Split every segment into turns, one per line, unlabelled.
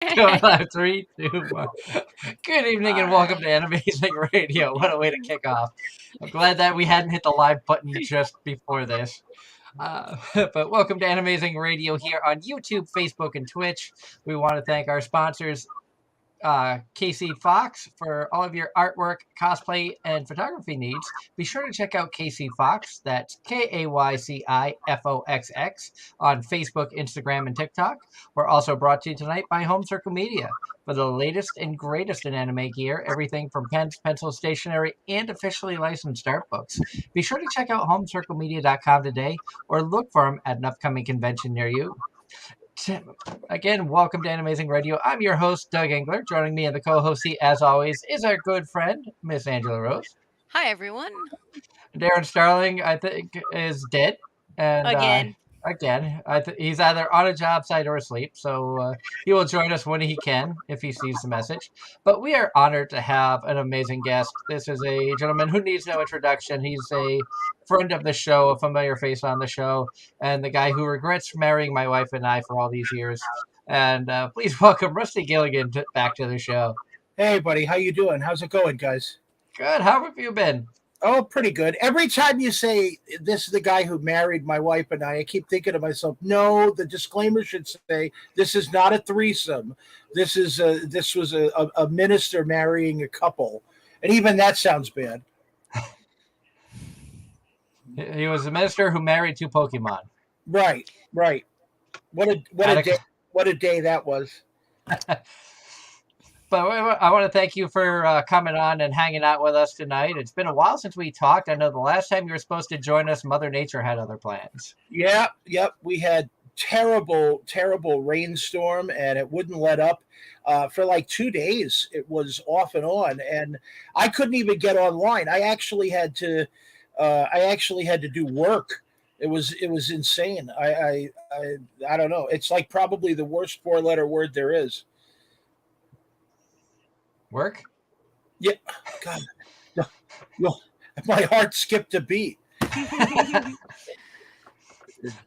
Three, two, one. Good evening and welcome to Anime-Zing Radio. What a way to kick off. I'm glad that we hadn't hit the live button just before this. But welcome to Anime-Zing Radio here on YouTube, Facebook, and Twitch. We want to thank our sponsors, KC Fox, for all of your artwork, cosplay, and photography needs. Be sure to check out KC Fox, that's KAYCIFOXX, on Facebook, Instagram, and TikTok. We're also brought to you tonight by Home Circle Media for the latest and greatest in anime gear, everything from pens, pencils, stationery, and officially licensed art books. Be sure to check out homecirclemedia.com today or look for them at an upcoming convention near you. Again, welcome to Anime-Zing Radio. I'm your host, Doug Engler. Joining me in the co-host seat, as always, is our good friend, Miss Angela Rose.
Hi, everyone.
Darren Starling, I think, is dead. And
Again.
He's either on a job site or asleep, so he will join us when he can, if he sees the message. But we are honored to have an amazing guest. This is a gentleman who needs no introduction. He's a friend of the show, a familiar face on the show, and the guy who regrets marrying my wife and I for all these years. And please welcome Rusty Gilligan back to the show.
Hey, buddy. How you doing? How's it going, guys?
Good. How have you been?
Oh, pretty good. Every time you say this is the guy who married my wife and I keep thinking to myself, no, the disclaimer should say this is not a threesome. This was a minister marrying a couple. And even that sounds bad.
He was a minister who married two Pokemon.
Right. What a day that was.
But I want to thank you for coming on and hanging out with us tonight. It's been a while since we talked. I know the last time you were supposed to join us, Mother Nature had other plans.
Yep. We had terrible rainstorm, and it wouldn't let up. For like 2 days, it was off and on, and I couldn't even get online. I actually had to do work. It was insane. I don't know. It's like probably the worst 4-letter word there is.
Work?
Yeah. God. No, my heart skipped a beat.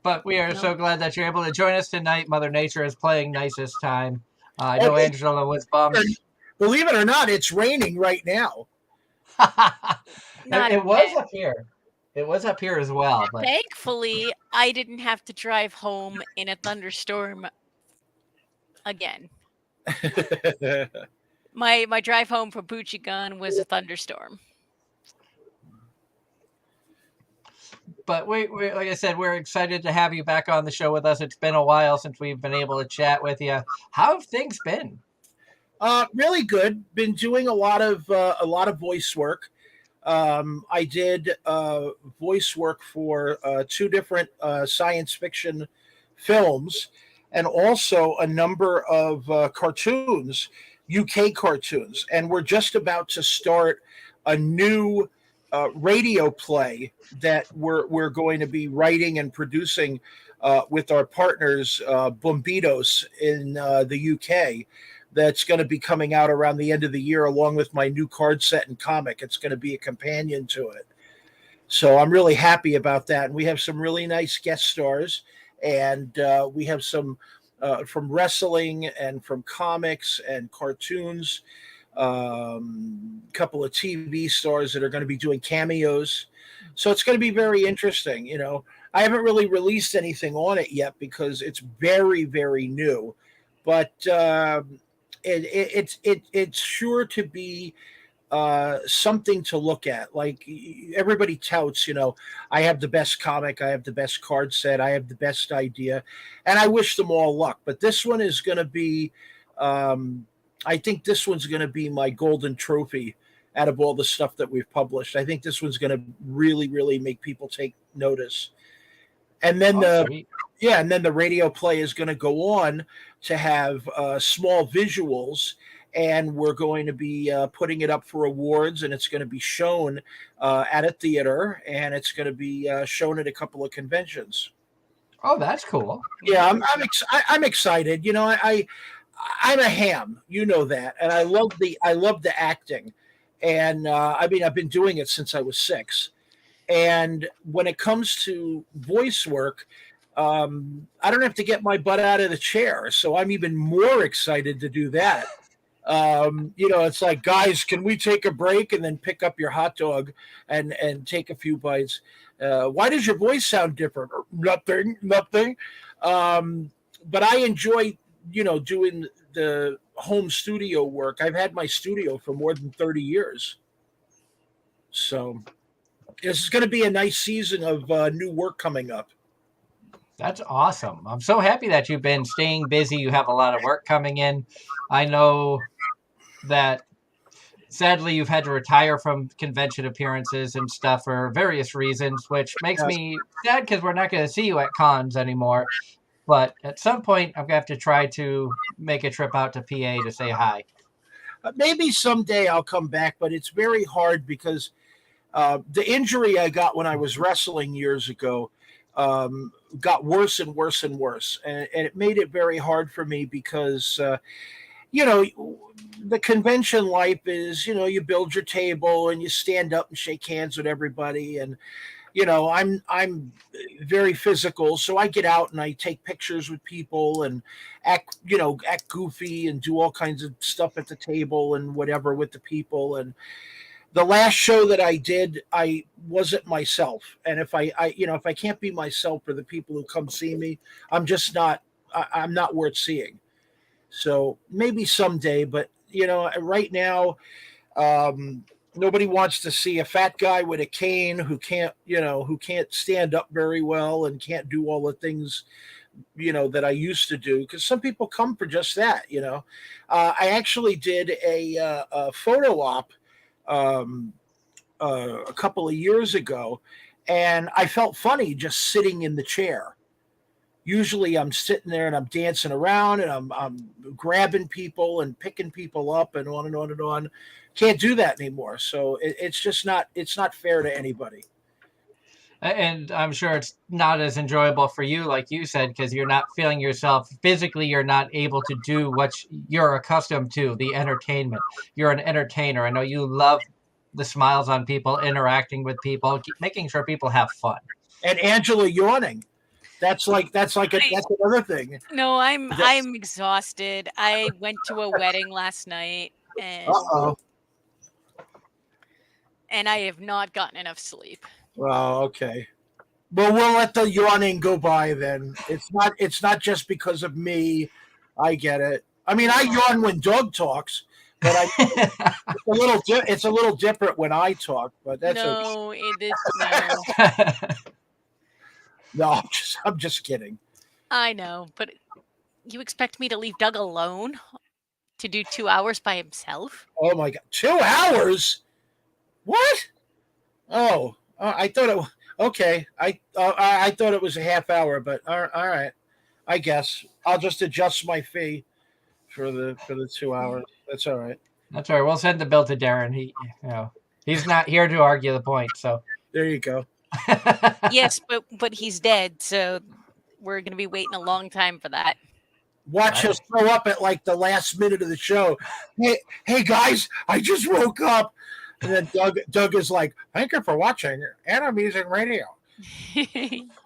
But we are so glad that you're able to join us tonight. Mother Nature is playing nice this time. I know Angela was bummed.
Believe it or not, it's raining right now.
It was up here. It was up here as well. But
thankfully, I didn't have to drive home in a thunderstorm again. My drive home from Puchigan was a thunderstorm.
But we, like I said, we're excited to have you back on the show with us. It's been a while since we've been able to chat with you. How have things been?
Really good. Been doing a lot of voice work. I did voice work for 2 different science fiction films, and also a number of cartoons, UK cartoons. And we're just about to start a new radio play that we're going to be writing and producing with our partners, Bombitos, in the UK. That's going to be coming out around the end of the year, along with my new card set and comic. It's going to be a companion to it. So I'm really happy about that. And we have some really nice guest stars. And we have some from wrestling and from comics and cartoons. Couple of TV stars that are going to be doing cameos. So it's going to be very interesting. You know, I haven't really released anything on it yet because it's very, very new. But it's sure to be something to look at. Like everybody touts, you know, I have the best comic, I have the best card set, I have the best idea, and I wish them all luck. But this one is going to be, I think this one's going to be my golden trophy out of all the stuff that we've published. I think this one's going to really, really make people take notice. And then the radio play is going to go on to have small visuals, and we're going to be putting it up for awards, and it's going to be shown at a theater, and it's going to be shown at a couple of conventions.
Oh, that's cool.
Yeah, I'm excited. You know, I'm a ham, you know that, and I love the acting, and I mean I've been doing it since I was 6. And when it comes to voice work, I don't have to get my butt out of the chair. So I'm even more excited to do that. It's like, guys, can we take a break and then pick up your hot dog and take a few bites? Why does your voice sound different? Nothing. But I enjoy, doing the home studio work. I've had my studio for more than 30 years. So this is going to be a nice season of new work coming up.
That's awesome. I'm so happy that you've been staying busy. You have a lot of work coming in. I know that sadly you've had to retire from convention appearances and stuff for various reasons, which makes me sad because we're not going to see you at cons anymore. But at some point, I'm going to have to try to make a trip out to PA to say hi.
Maybe someday I'll come back, but it's very hard because the injury I got when I was wrestling years ago got worse and worse and worse. And it made it very hard for me because, the convention life is, you build your table and you stand up and shake hands with everybody. And, I'm very physical. So I get out and I take pictures with people and act goofy and do all kinds of stuff at the table and whatever with the people. And the last show that I did, I wasn't myself. And if if I can't be myself for the people who come see me, I'm just not, I'm not worth seeing. So maybe someday, but right now, nobody wants to see a fat guy with a cane who can't stand up very well and can't do all the things, that I used to do. Because some people come for just that. I actually did a photo op a couple of years ago, and I felt funny just sitting in the chair. Usually I'm sitting there and I'm dancing around and I'm grabbing people and picking people up and on and on and on. Can't do that anymore. So it's not fair to anybody.
And I'm sure it's not as enjoyable for you, like you said, because you're not feeling yourself physically. You're not able to do what you're accustomed to, the entertainment. You're an entertainer. I know you love the smiles on people, interacting with people, making sure people have fun.
And Angela yawning. That's another thing.
No, I'm exhausted. I went to a wedding last night and I have not gotten enough sleep.
Well, okay. Well, we'll let the yawning go by then. It's not just because of me. I get it. I mean, I yawn when Doug talks, but it's a little different when I talk. But that's
no, it is no.
No, I'm just kidding.
I know, but you expect me to leave Doug alone to do 2 hours by himself?
Oh my God, 2 hours? What? Oh, I thought it. Okay, I thought it was a half hour, but all right. I guess I'll just adjust my fee for the 2 hours. That's all right.
That's all right. We'll send the bill to Darren. He's not here to argue the point. So
there you go.
Yes, but he's dead, so we're going to be waiting a long time for that.
Watch us throw up at like the last minute of the show. Hey guys, I just woke up. And then Doug is like, "Thank you for watching Anime-Zing Radio."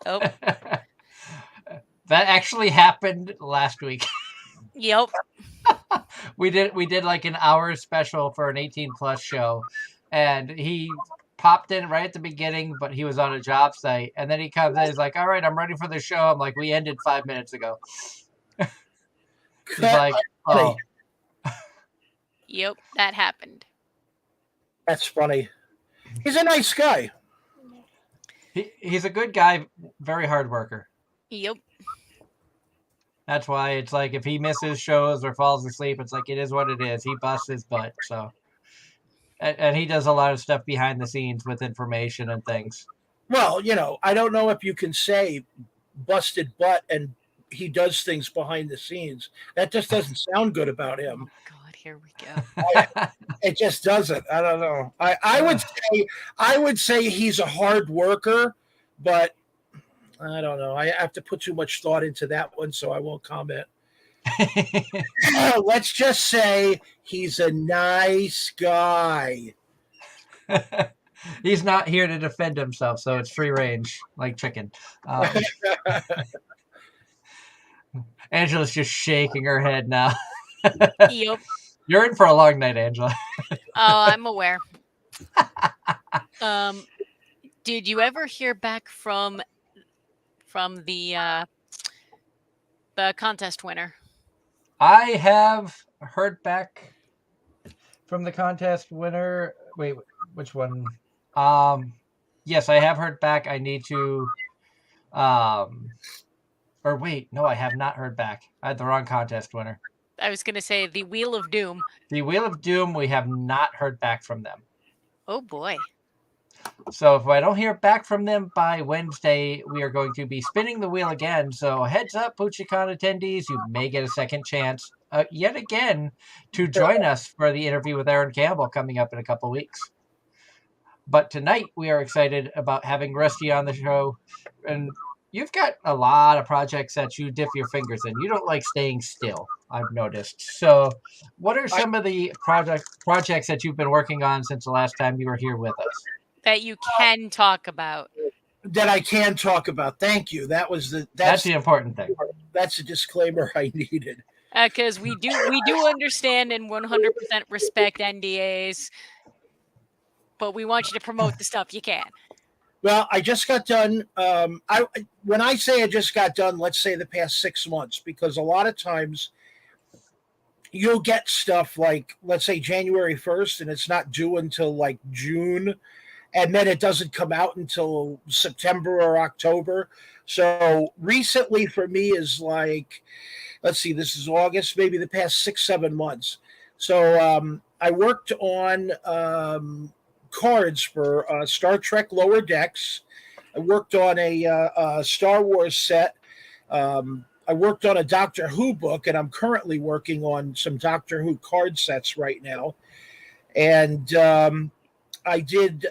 Oh.
That actually happened last week.
Yep.
We did like an hour special for an 18+ show, and he popped in right at the beginning, but he was on a job site, and then he comes in, he's like, "All right, I'm ready for the show." I'm like, "We ended 5 minutes ago." He's like, "Oh."
Yep, that happened.
That's funny. He's a nice guy.
He's a good guy, very hard worker.
Yep.
That's why it's like if he misses shows or falls asleep, it's like it is what it is. He busts his butt. So, and he does a lot of stuff behind the scenes with information and things.
Well, I don't know if you can say busted butt and he does things behind the scenes. That just doesn't sound good about him.
Oh, God, here we go.
It just doesn't. I don't know. I would say he's a hard worker, but I don't know. I have to put too much thought into that one, so I won't comment. Let's just say he's a nice guy.
He's not here to defend himself, so it's free range, like chicken. Angela's just shaking her head now.
Yep.
You're in for a long night, Angela.
Oh, I'm aware. Did you ever hear back from the contest winner?
I have heard back from the contest winner. Wait, which one? Yes, I have heard back. I need to or wait, no, I have not heard back. I had the wrong contest winner.
I was gonna say the Wheel of Doom.
The Wheel of Doom, we have not heard back from them.
Oh boy.
So if I don't hear back from them by Wednesday, we are going to be spinning the wheel again. So heads up, PucciCon attendees, you may get a second chance yet again to join us for the interview with Aaron Campbell coming up in a couple weeks. But tonight we are excited about having Rusty on the show. And you've got a lot of projects that you dip your fingers in. You don't like staying still, I've noticed. So what are some of the projects that you've been working on since the last time you were here with us?
That you can talk about.
That I can talk about. Thank you. That's
the important thing.
That's a disclaimer I needed.
Because we do understand and 100% respect NDAs, but we want you to promote the stuff you can.
Well, I just got done. When I say I just got done, let's say the past 6 months, because a lot of times you'll get stuff like, let's say January 1st, and it's not due until like June. And then it doesn't come out until September or October. So recently for me is like, let's see, this is August, maybe the past 6-7 months. So I worked on cards for Star Trek Lower Decks. I worked on a Star Wars set. I worked on a Doctor Who book, and I'm currently working on some Doctor Who card sets right now. And I did,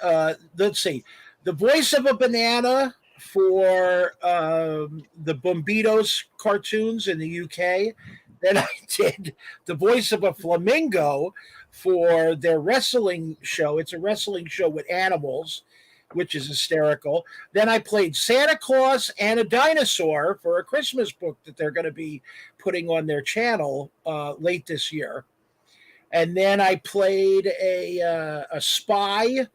let's see, the voice of a banana for the Bombitos cartoons in the UK. Then I did the voice of a flamingo for their wrestling show. It's a wrestling show with animals, which is hysterical. Then I played Santa Claus and a dinosaur for a Christmas book that they're going to be putting on their channel late this year. And then I played a spy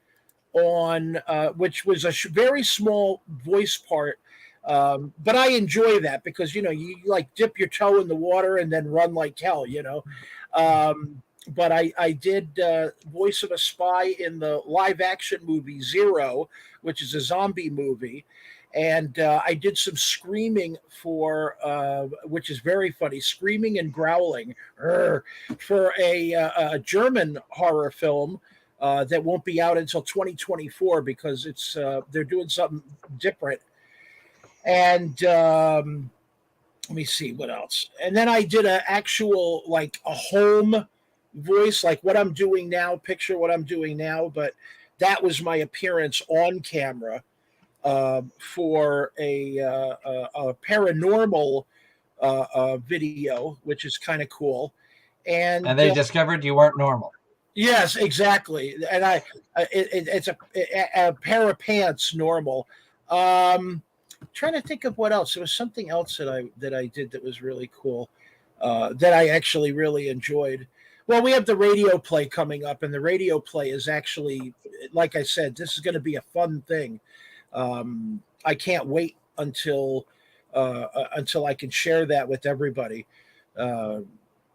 on, which was a very small voice part. But I enjoy that because, you like dip your toe in the water and then run like hell, But I did voice of a spy in the live action movie Zero, which is a zombie movie. And I did some screaming for, which is very funny, screaming and growling for a German horror film that won't be out until 2024 because it's they're doing something different. And let me see what else. And then I did an actual, like a home voice, like what I'm doing now, picture what I'm doing now. But that was my appearance on camera. For a paranormal video, which is kind of cool, and
they discovered you weren't normal.
Yes, exactly, and it's a pair of pants normal. Trying to think of what else. There was something else that I did that was really cool, that I actually really enjoyed. Well, we have the radio play coming up, and the radio play is actually, like I said, this is going to be a fun thing. I can't wait until I can share that with everybody.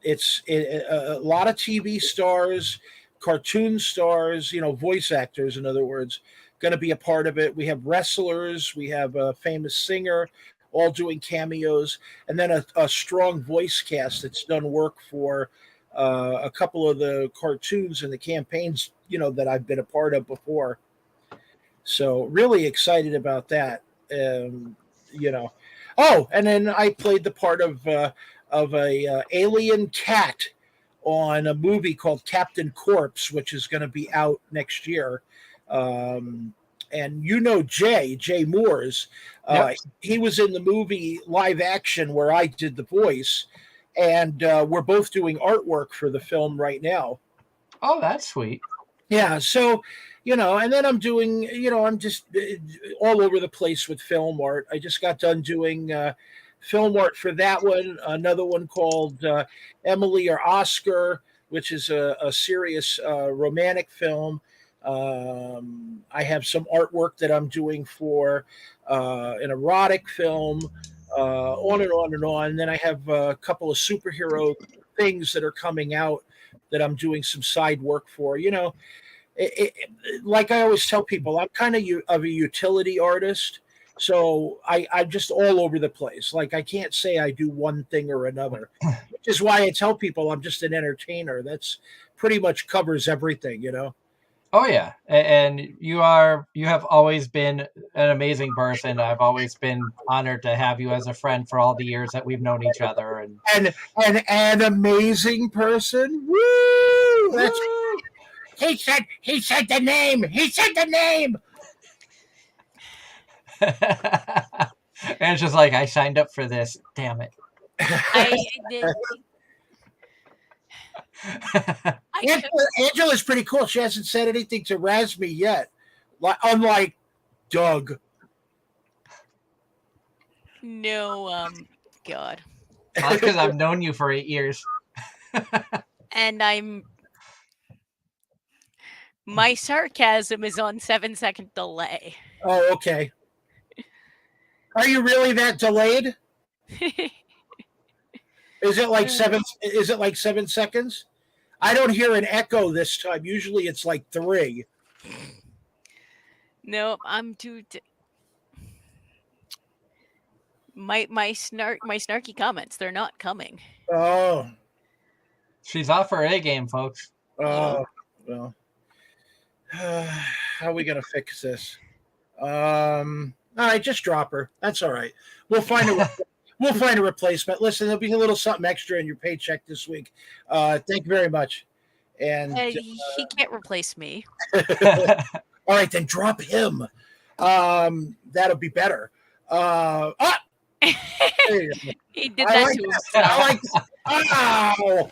It's a lot of TV stars, cartoon stars, voice actors, in other words, going to be a part of it. We have wrestlers, we have a famous singer, all doing cameos, and then a strong voice cast that's done work for a couple of the cartoons and the campaigns, that I've been a part of before. So really excited about that. Oh, and then I played the part of a alien cat on a movie called Captain Corpse, which is going to be out next year. And Jay Moores,
Yep.
He was in the movie live action where I did the voice, and we're both doing artwork for the film right now.
Oh, that's sweet.
Yeah, so and then I'm doing, I'm just all over the place with film art. I just got done doing film art for that one. Another one called Emily or Oscar, which is a serious romantic film. I have some artwork that I'm doing for an erotic film. On and on and on. And then I have a couple of superhero things that are coming out that I'm doing some side work for. Like I always tell people, I'm kind of a utility artist. So I'm just all over the place. Like I can't say I do one thing or another, which is why I tell people I'm just an entertainer. That's pretty much covers everything.
Oh yeah, and you have always been an amazing person. I've always been honored to have you as a friend for all the years that we've known each other.
And an amazing person. Woo! That's he said the name. He said the name.
And it's just like, I signed up for this. Damn it.
Angela's pretty cool. She hasn't said anything to razz me yet. Unlike Doug.
No, God.
That's because I've known you for 8 years.
And my sarcasm is on 7-second delay.
Oh, okay. Are you really that delayed? Is it like 7 seconds? I don't hear an echo this time. Usually it's like 3.
No, I'm too. My snarky comments, they're not coming.
Oh.
She's off her A game, folks.
Oh, well. How are we gonna fix this? All right, just drop her. That's all right. We'll find a replacement. Listen, there'll be a little something extra in your paycheck this week. Thank you very much. And
he can't replace me.
All right, then drop him. That'll be better.
He did that to himself.
Ow!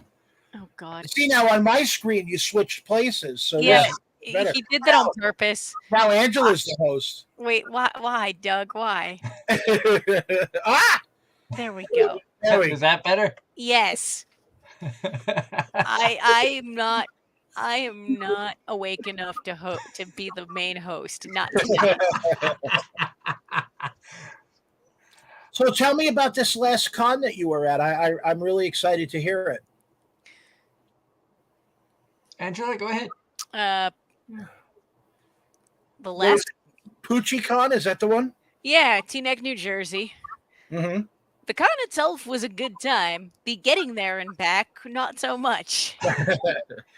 Oh God!
See, now on my screen you switched places, so
yeah, he did that on purpose.
Now Angela's the host.
Wait, why, Doug? Why? There we go.
Is that better?
Yes. I am not awake enough to be the main host. Not today.
So tell me about this last con that you were at. I'm really excited to hear it.
Angela, go ahead.
The last
Poochie Con, is that the one?
Yeah, Teaneck, New Jersey.
Mm-hmm.
The con itself was a good time. The getting there and back, not so much.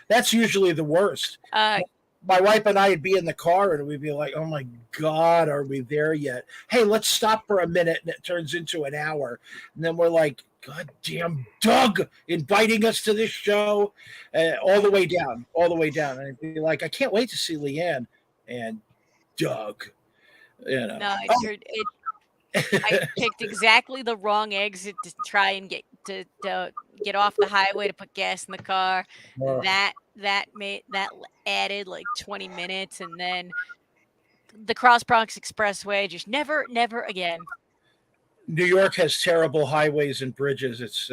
That's usually the worst. My wife and I would be in the car and we'd be like, oh my God, are we there yet? Hey, let's stop for a minute. And it turns into an hour. And then we're like, God damn Doug inviting us to this show. All the way down. And I'd be like, I can't wait to see Leanne and Doug.
No, I picked exactly the wrong exit to try and get off the highway to put gas in the car. That added like 20 minutes, and then the Cross Bronx Expressway, just never again.
New York has terrible highways and bridges. It's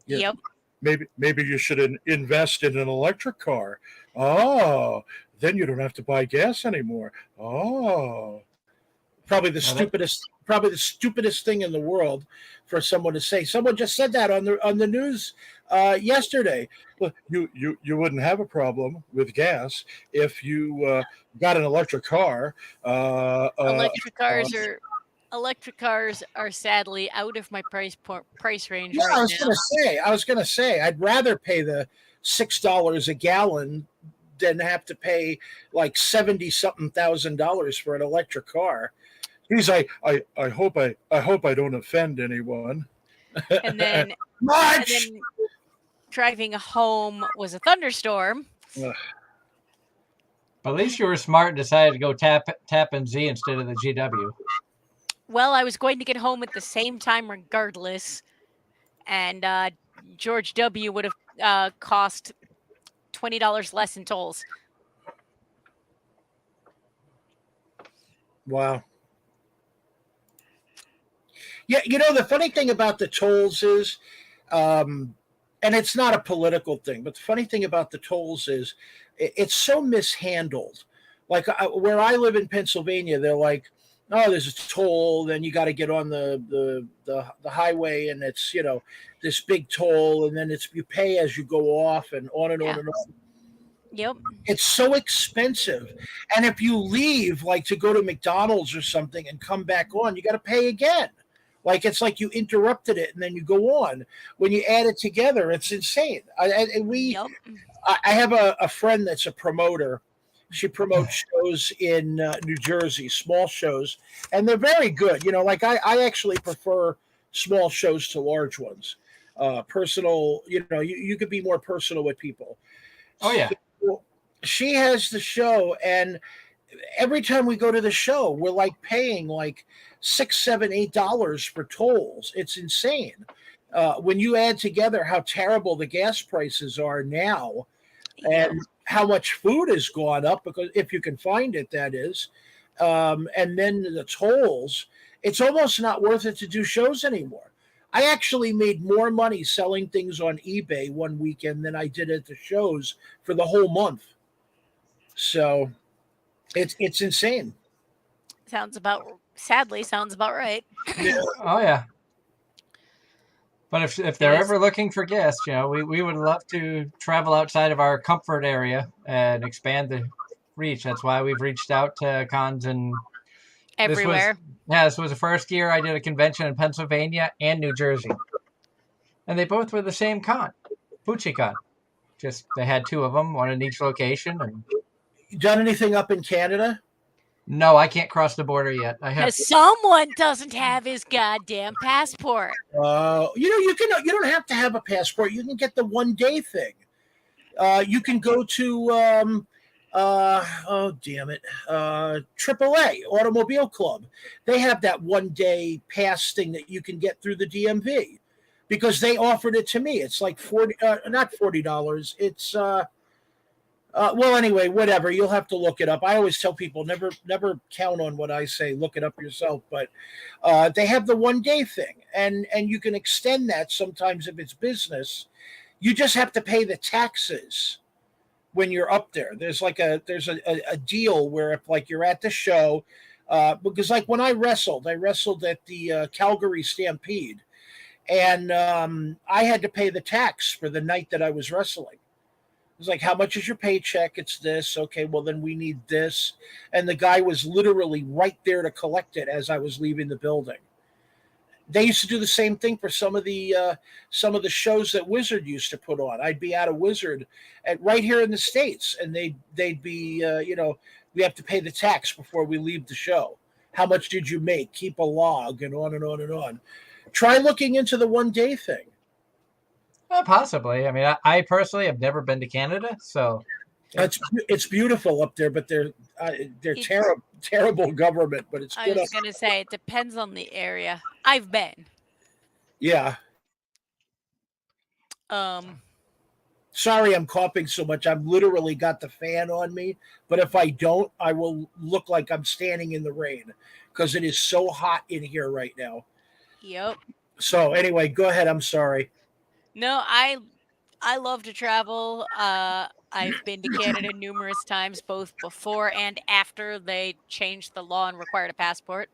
yep.
Maybe you should invest in an electric car. Oh, then you don't have to buy gas anymore. Oh, probably the stupidest thing in the world for someone to say. Someone just said that on the news yesterday. Well, you wouldn't have a problem with gas if you got an electric car.
Electric cars are sadly out of my price range.
Yeah,
right
I was gonna say I'd rather pay the $6 a gallon than have to pay like $70-something thousand for an electric car. Geez, I hope I don't offend anyone.
And then driving home was a thunderstorm.
But at least you were smart and decided to go tap and Z instead of the GW.
Well, I was going to get home at the same time regardless, and George W. would have cost $20 less in tolls.
Wow. Yeah, the funny thing about the tolls is, and it's not a political thing, but the funny thing about the tolls is it's so mishandled. Like where I live in Pennsylvania, they're like, "Oh, there's a toll, then you got to get on the highway, and it's this big toll, and then you pay as you go off, and on and on
Yeah.
and on."
Yep.
It's so expensive, and if you leave, like to go to McDonald's or something, and come back on, you got to pay again. Like it's like you interrupted it and then you go on. When you add it together, it's insane.
Yep.
I have a friend that's a promoter. She promotes shows in New Jersey, small shows, and they're very good. Like I actually prefer small shows to large ones. Personal, you could be more personal with people.
Oh yeah.
So she has the show, and every time we go to the show, we're like paying like $6, $7, $8 for tolls. It's insane. When you add together how terrible the gas prices are now,
Yep.
and how much food has gone up, because if you can find it, that is, and then the tolls, it's almost not worth it to do shows anymore. I actually made more money selling things on eBay one weekend than I did at the shows for the whole month. So it's insane.
Sadly sounds about right.
Oh yeah. But if they're ever looking for guests, we would love to travel outside of our comfort area and expand the reach. That's why we've reached out to cons, and
Everywhere.
this was the first year I did a convention in Pennsylvania and New Jersey, and they both were the same con, FuchiCon. Just they had two of them, one in each location. And
done anything up in Canada?
no, I can't cross the border yet. I have.
Because someone doesn't have his goddamn passport.
You don't have to have a passport. You can get the 1 day thing. You can go to oh damn it, AAA Automobile Club. They have that 1 day pass thing that you can get through the DMV, because they offered it to me. It's like not $40. It's well, anyway, whatever. You'll have to look it up. I always tell people never count on what I say. Look it up yourself. But they have the 1 day thing, and you can extend that sometimes if it's business. You just have to pay the taxes when you're up there. There's a deal where if like you're at the show, because like when I wrestled at the Calgary Stampede, and I had to pay the tax for the night that I was wrestling. It was like, how much is your paycheck? It's this. Okay, well, then we need this. And the guy was literally right there to collect it as I was leaving the building. They used to do the same thing for some of the shows that Wizard used to put on. I'd be at a Wizard right here in the States, and they'd be, we have to pay the tax before we leave the show. How much did you make? Keep a log, and on and on and on. Try looking into the 1 day thing.
Possibly. I mean, I personally have never been to Canada, so
it's beautiful up there, but they're terrible government. But it's good.
I was gonna say it depends on the area. I've been.
Yeah. Sorry, I'm coughing so much. I've literally got the fan on me. But if I don't, I will look like I'm standing in the rain, because it is so hot in here right now.
Yep.
So anyway, go ahead. I'm sorry.
No, I love to travel. I've been to Canada numerous times, both before and after they changed the law and required a passport.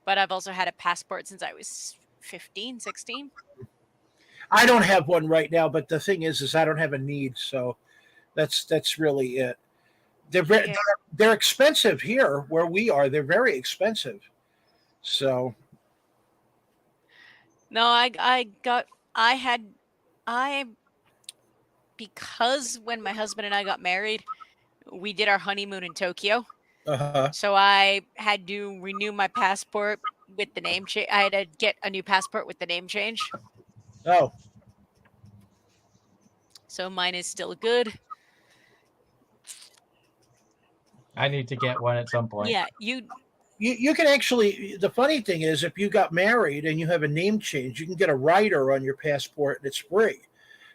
But I've also had a passport since I was 15, 16.
I don't have one right now, but the thing is I don't have a need, so that's really it. They're expensive here where we are. They're very expensive. So
no, because when my husband and I got married, we did our honeymoon in Tokyo. So I had to renew my passport with the name change. I had to get a new passport with the name change.
Oh.
So mine is still good.
I need to get one at some point.
Yeah,
you can actually. The funny thing is, if you got married and you have a name change, you can get a rider on your passport, and it's free.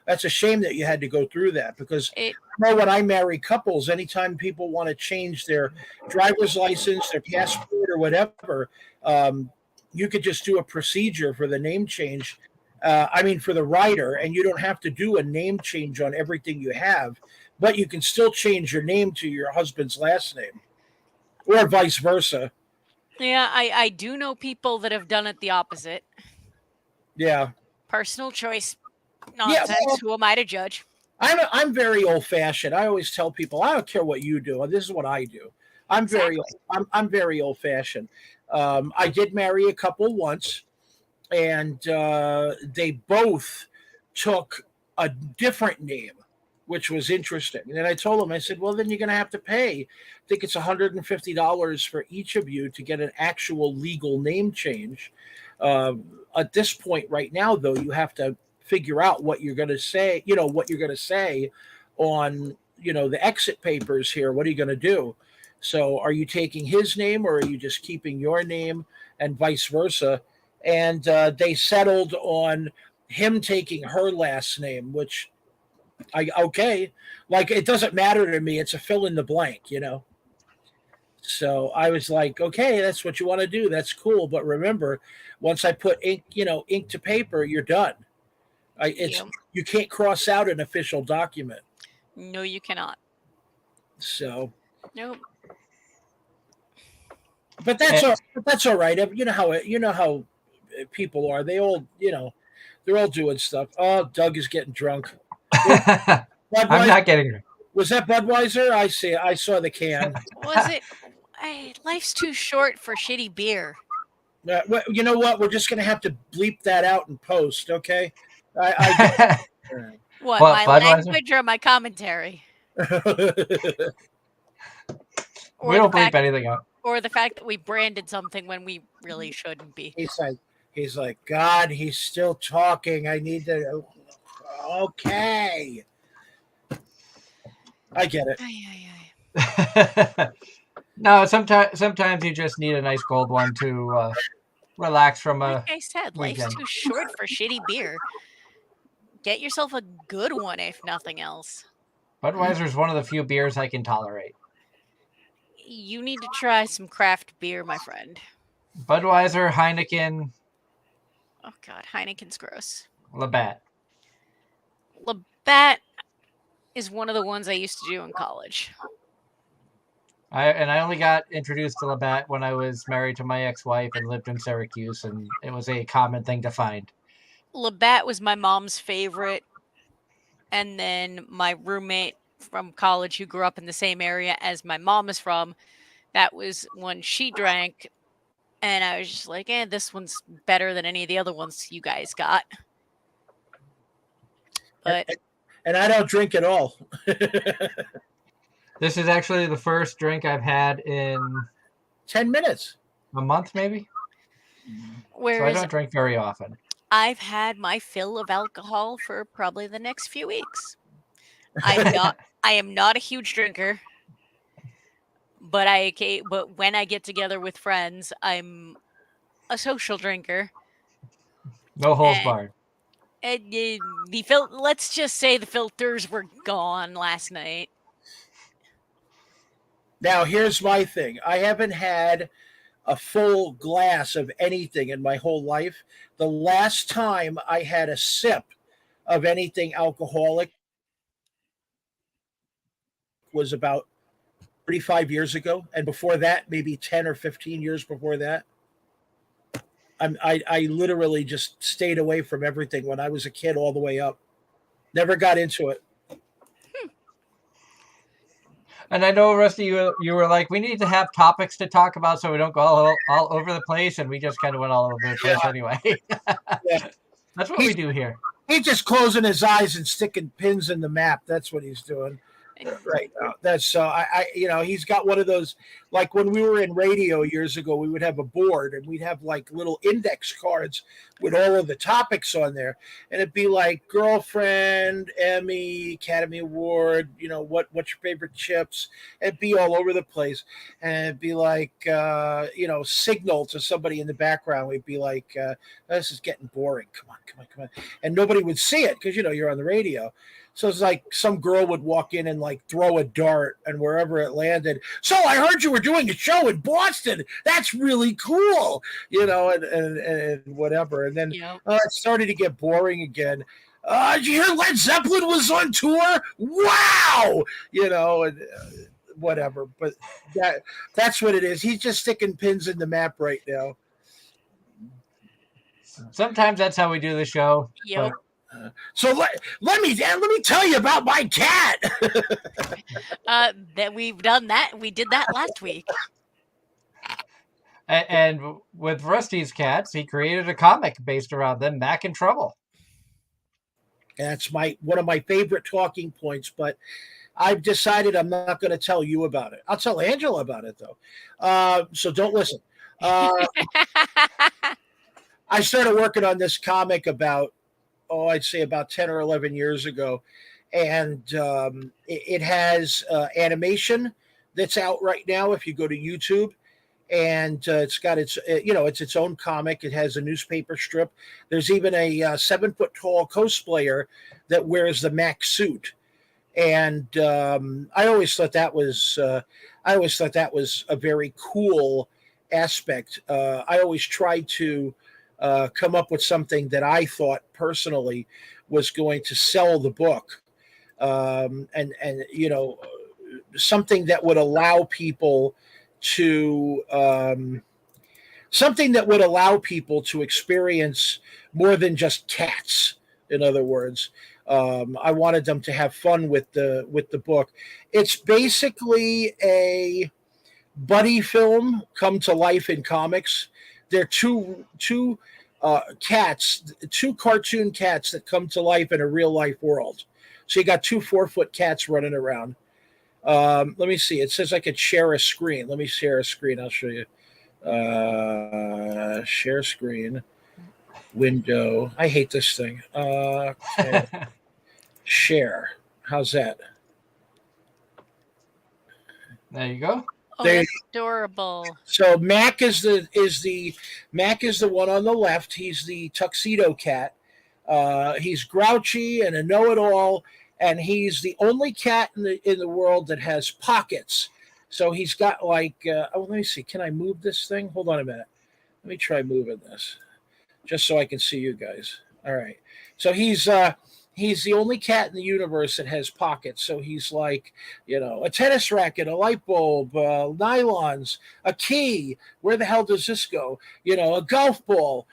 That's a shame that you had to go through that, because when I marry couples, anytime people want to change their driver's license, their passport, or whatever, you could just do a procedure for the name change. For the writer, and you don't have to do a name change on everything you have, but you can still change your name to your husband's last name, or vice versa.
Yeah, I do know people that have done it the opposite.
Yeah.
Personal choice nonsense. Yeah, well, who am I to judge?
I'm very old fashioned. I always tell people, I don't care what you do. This is what I do. I'm very old fashioned. I did marry a couple once, and they both took a different name, which was interesting. And then I told them, I said, well, then you're going to have to pay. I think it's $150 for each of you to get an actual legal name change. At this point right now, though, you have to figure out what you're going to say, what you're going to say on, the exit papers here. What are you going to do? So are you taking his name, or are you just keeping your name, and vice versa? And they settled on him taking her last name, which it doesn't matter to me. It's a fill in the blank, So I was like, okay, that's what you want to do. That's cool. But remember, once I put ink to paper, you're done. You can't cross out an official document.
No, you cannot.
So.
Nope.
But that's all right. You know how people are. They all, they're all doing stuff. Oh, Doug is getting drunk.
I'm not getting drunk.
Was that Budweiser? I saw the can.
Was it? Life's too short for shitty beer.
You know what? We're just going to have to bleep that out in post, okay?
What, my Budweiser? Language or my commentary?
We don't bleep anything out.
Or the fact that we branded something when we really shouldn't be.
He's like, God, he's still talking. I need to. Okay. I get it.
No, sometimes you just need a nice cold one to relax from a.
Like I said,
weekend.
Life's too short for shitty beer. Get yourself a good one, if nothing else.
Budweiser is one of the few beers I can tolerate.
You need to try some craft beer, my friend.
Budweiser, Heineken.
Oh God, Heineken's gross.
Labatt.
Labatt is one of the ones I used to do in college.
I only got introduced to Labatt when I was married to my ex-wife and lived in Syracuse, and it was a common thing to find.
Labatt was my mom's favorite, and then my roommate from college who grew up in the same area as my mom is from, that was one she drank, and I was just like, this one's better than any of the other ones you guys got. But
and I don't drink at all.
This is actually the first drink I've had in
10 minutes.
A month, maybe? So I don't drink very often.
I've had my fill of alcohol for probably the next few weeks. I am not a huge drinker, but when I get together with friends, I'm a social drinker.
No holds barred.
Let's just say the filters were gone last night.
Now, here's my thing. I haven't had a full glass of anything in my whole life. The last time I had a sip of anything alcoholic was about 35 years ago. And before that, maybe 10 or 15 years before that. I literally just stayed away from everything when I was a kid all the way up. Never got into it.
And I know, Rusty, you were like, we need to have topics to talk about so we don't go all over the place, and we just kind of went all over the place anyway.
Yeah.
That's what we do here.
He's just closing his eyes and sticking pins in the map. That's what he's doing. right now. That's he's got one of those, like when we were in radio years ago, we would have a board and we'd have like little index cards with all of the topics on there, and it'd be like girlfriend, Emmy, Academy Award, what's your favorite chips? It'd be all over the place, and it'd be like signal to somebody in the background. We'd be like, this is getting boring. Come on, and nobody would see it because you're on the radio. So it's like some girl would walk in and like throw a dart, and wherever it landed. So I heard you were doing a show in Boston. That's really cool, and whatever. And then it started to get boring again. Did you hear Led Zeppelin was on tour? Wow, and whatever. But that's what it is. He's just sticking pins in the map right now.
Sometimes that's how we do the show.
Yep.
So let me tell you about my cat.
That we've done that. We did that last week.
And with Rusty's cats, he created a comic based around them, Mac in Trouble.
That's one of my favorite talking points, but I've decided I'm not going to tell you about it. I'll tell Angela about it though. So don't listen. I started working on this comic I'd say about 10 or 11 years ago. And it has animation that's out right now if you go to YouTube. And it's got it's its own comic. It has a newspaper strip. There's even a 7-foot-tall cosplayer that wears the Mac suit. And I always thought that was a very cool aspect. I always tried to come up with something that I thought personally was going to sell the book, and something that would allow people to experience more than just cats. In other words, I wanted them to have fun with the book. It's basically a buddy film come to life in comics. They're two cats, two cartoon cats that come to life in a real life world. So you got 2 4-foot cats running around. Let me see. It says I could share a screen. Let me share a screen. I'll show you. Share screen. Window. I hate this thing. Okay. Share. How's that?
There you go.
Oh, that's adorable.
So Mac is the one on the left. He's the tuxedo cat. He's grouchy and a know-it-all, and he's the only cat in the world that has pockets. So he's got like let me see. Can I move this thing? Hold on a minute. Let me try moving this, just so I can see you guys. All right. So he's the only cat in the universe that has pockets. So he's like, a tennis racket, a light bulb, nylons, a key. Where the hell does this go? A golf ball.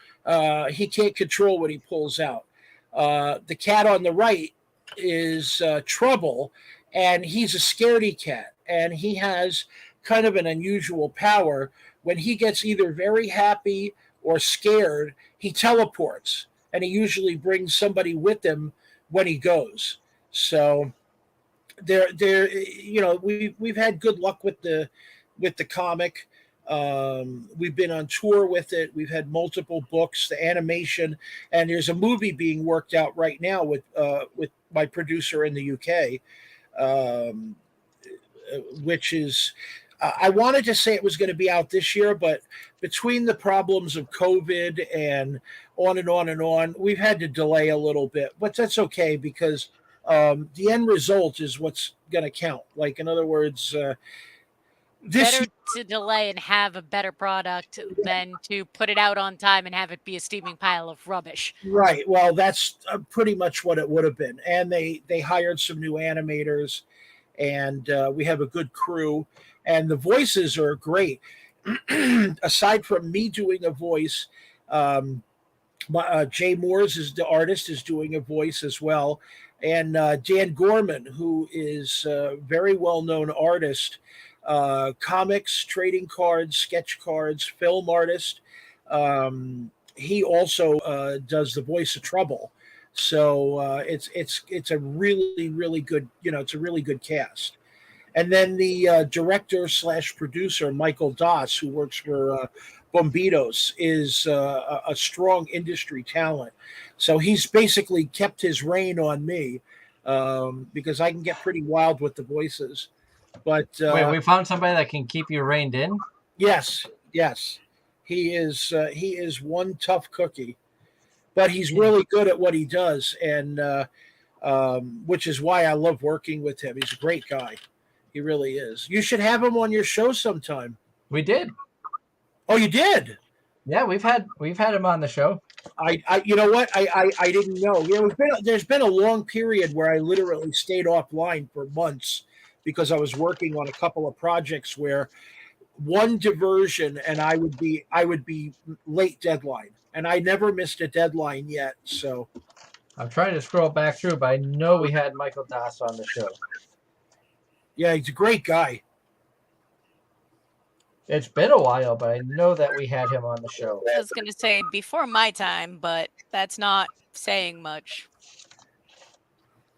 He can't control what he pulls out. The cat on the right is Trouble, and he's a scaredy cat. And he has kind of an unusual power. When he gets either very happy or scared, he teleports. And he usually brings somebody with him when he goes. So we've had good luck with the comic. We've been on tour with it. We've had multiple books, the animation, and there's a movie being worked out right now with my producer in the UK, which is I wanted to say it was going to be out this year, but between the problems of COVID and on and on and on, we've had to delay a little bit. But that's okay because the end result is what's going to count. Like, in other words,
better to delay and have a better product than to put it out on time and have it be a steaming pile of rubbish.
Right. Well, that's pretty much what it would have been. And they hired some new animators, and we have a good crew. And the voices are great. Aside from me doing a voice, Jay Moores is the artist, is doing a voice as well. And Dan Gorman, who is a very well-known artist, comics, trading cards, sketch cards, film artist. He also does the voice of Trouble. So it's a really really good, it's a really good cast. And then the director slash producer Michael Doss, who works for Bombitos, is a strong industry talent. So he's basically kept his reign on me, because I can get pretty wild with the voices. But
Wait, we found somebody that can keep you reined in?
yes, yes, he is one tough cookie, but he's really good at what he does, and which is why I love working with him. He's a great guy. He really is. You should have him on your show sometime.
We did.
Oh, you did?
Yeah, we've had him on the show.
You know what? I didn't know. There's been a long period where I literally stayed offline for months because I was working on a couple of projects where one diversion and I would be late deadline, and I never missed a deadline yet. So
I'm trying to scroll back through, but I know we had Michael Doss on the show.
yeah, he's a great guy.
It's been a while, but I know that we had him on the show.
I was going to say before my time, but that's not saying much.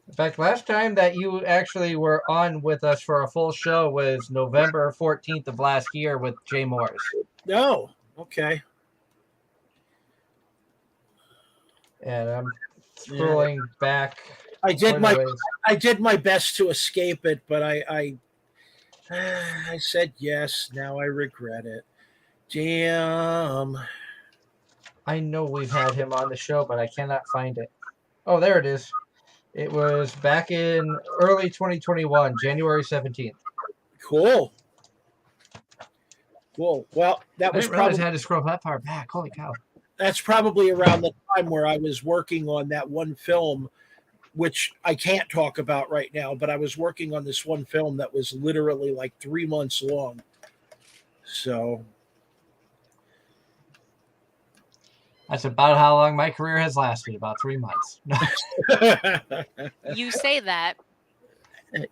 In fact, last time that you actually were on with us for a full show was November 14th of last year with Jay Morris.
Oh, okay.
And I'm scrolling back.
I did my best to escape it, but I said yes. Now I regret it. Damn.
I know we've had him on the show, but I cannot find it. Oh, there it is. It was back in early 2021, January 17th.
Cool. Well, that
I
was
didn't realize
probably
I had to scroll that far back. Holy cow.
that's probably around the time where I was working on that one film, which I can't talk about right now, but I was working on this one film that was literally like 3 months long. So
That's about how long my career has lasted, about 3 months.
You say that.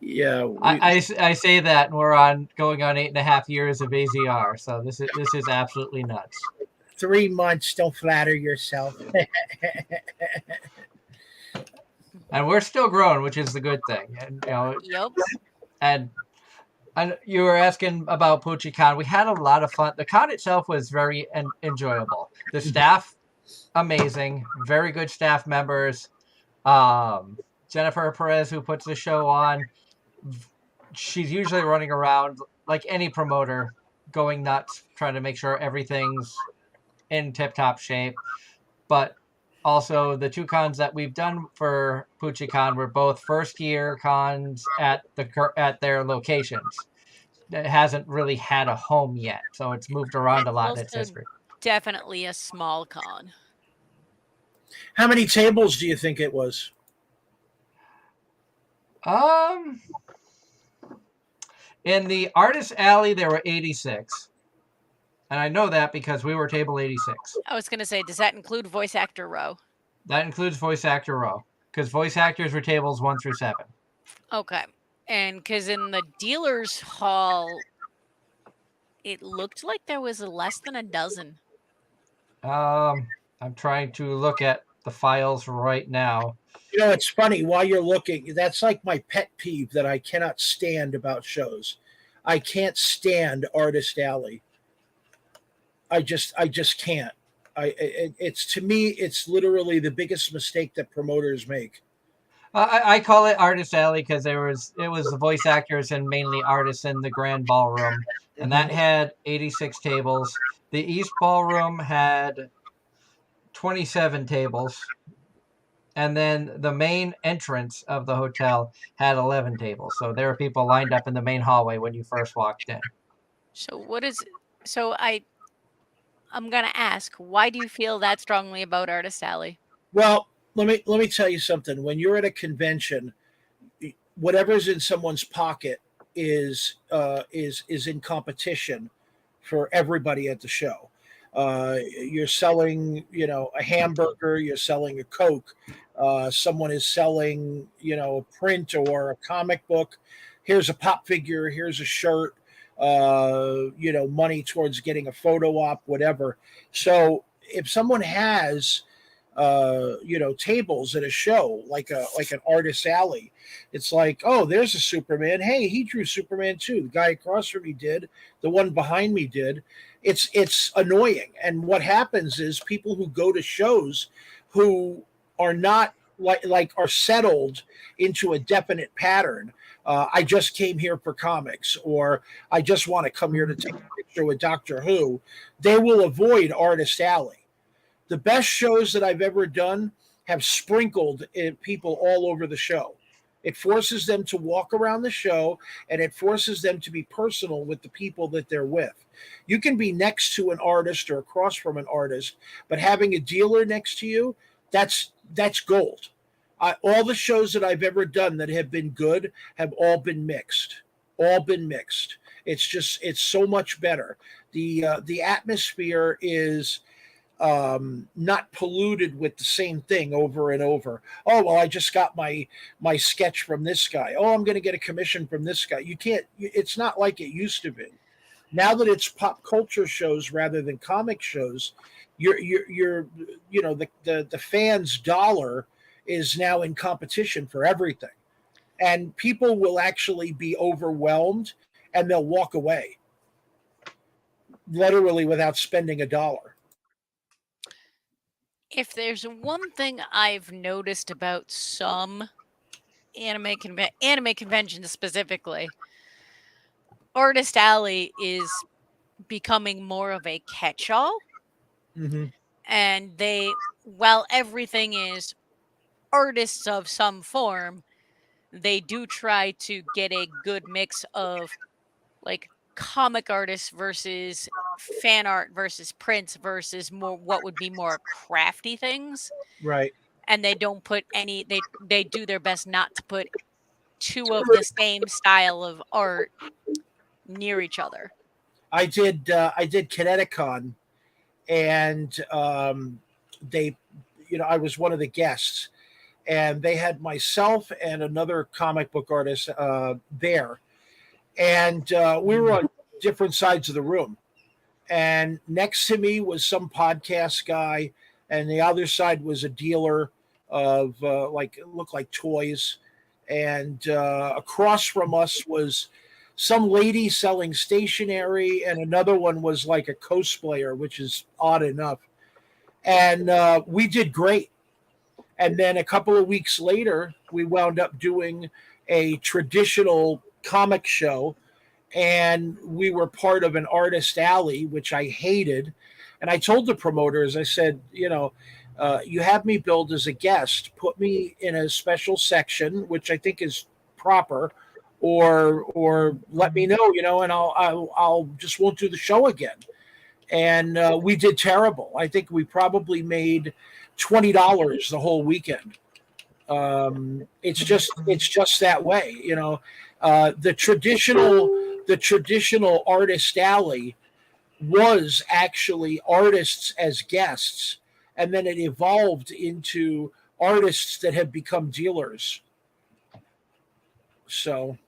yeah,
I say that, and we're going on 8.5 years of AZR, so this is absolutely nuts.
3 months. Don't flatter yourself.
And we're still growing, which is the good thing. And
Yep.
and you were asking about PucciCon. We had a lot of fun. The con itself was very enjoyable. The staff, amazing, very good staff members. Jennifer Perez, who puts the show on, she's usually running around like any promoter, going nuts, trying to make sure everything's in tip-top shape. But also, the two cons that we've done for PucciCon were both first-year cons at their locations. It hasn't really had a home yet, so it's moved around a lot in its history.
Definitely a small con.
How many tables do you think it was?
In the Artist Alley, there were 86. And I know that because we were table 86.
I was going to say, does that include voice actor row?
That includes voice actor row, because voice actors were tables 1 through 7.
Okay. And because in the dealer's hall, it looked like there was less than a dozen.
I'm trying to look at the files right now.
It's funny while you're looking. That's like my pet peeve that I cannot stand about shows. I can't stand Artist Alley. I just can't. It's to me, it's literally the biggest mistake that promoters make.
I call it Artist Alley because it was the voice actors and mainly artists in the grand ballroom, and that had 86 tables. The East Ballroom had 27 tables, and then the main entrance of the hotel had 11 tables. So there were people lined up in the main hallway when you first walked in.
I'm going to ask, why do you feel that strongly about Artist Alley?
Well, let me tell you something. When you're at a convention, whatever's in someone's pocket is in competition for everybody at the show. You're selling, a hamburger. You're selling a Coke. Someone is selling, a print or a comic book. Here's a pop figure. Here's a shirt. Money towards getting a photo op, whatever. So if someone has tables at a show, like an artist alley. It's like, oh, there's a Superman. Hey, he drew Superman too. The guy across from me did. The one behind me did. It's annoying. And what happens is people who go to shows who are not like are settled into a definite pattern. I just came here for comics, or I just want to come here to take a picture with Doctor Who. They will avoid Artist Alley. The best shows that I've ever done have sprinkled people all over the show. It forces them to walk around the show, and it forces them to be personal with the people that they're with. You can be next to an artist or across from an artist, but having a dealer next to you, that's gold. All the shows that I've ever done that have been good have all been mixed. All been mixed. It's so much better. The atmosphere is not polluted with the same thing over and over. Oh, well, I just got my sketch from this guy. Oh, I'm going to get a commission from this guy. You can't. It's not like it used to be. Now that it's pop culture shows rather than comic shows, the fans' dollar is now in competition for everything, and people will actually be overwhelmed and they'll walk away, literally without spending a dollar.
If there's one thing I've noticed about some anime conventions specifically, Artist Alley is becoming more of a catch-all.
Mm-hmm.
And while everything is artists of some form, they do try to get a good mix of like comic artists versus fan art versus prints versus more what would be more crafty things.
Right.
And they don't put they do their best not to put two of the same style of art near each other.
I did Kineticon, and they, I was one of the guests, and they had myself and another comic book artist there, and we were on different sides of the room. And next to me was some podcast guy, and the other side was a dealer of it looked like toys, and across from us was some lady selling stationery, and another one was like a cosplayer, which is odd enough. And we did great. And then a couple of weeks later, we wound up doing a traditional comic show, and we were part of an artist alley, which I hated. And I told the promoters, I said, you have me billed as a guest, put me in a special section, which I think is proper, or let me know, and I'll just won't do the show again. And we did terrible. I think we probably made $20 the whole weekend. It's just that way, the traditional artist alley was actually artists as guests, and then it evolved into artists that have become dealers. So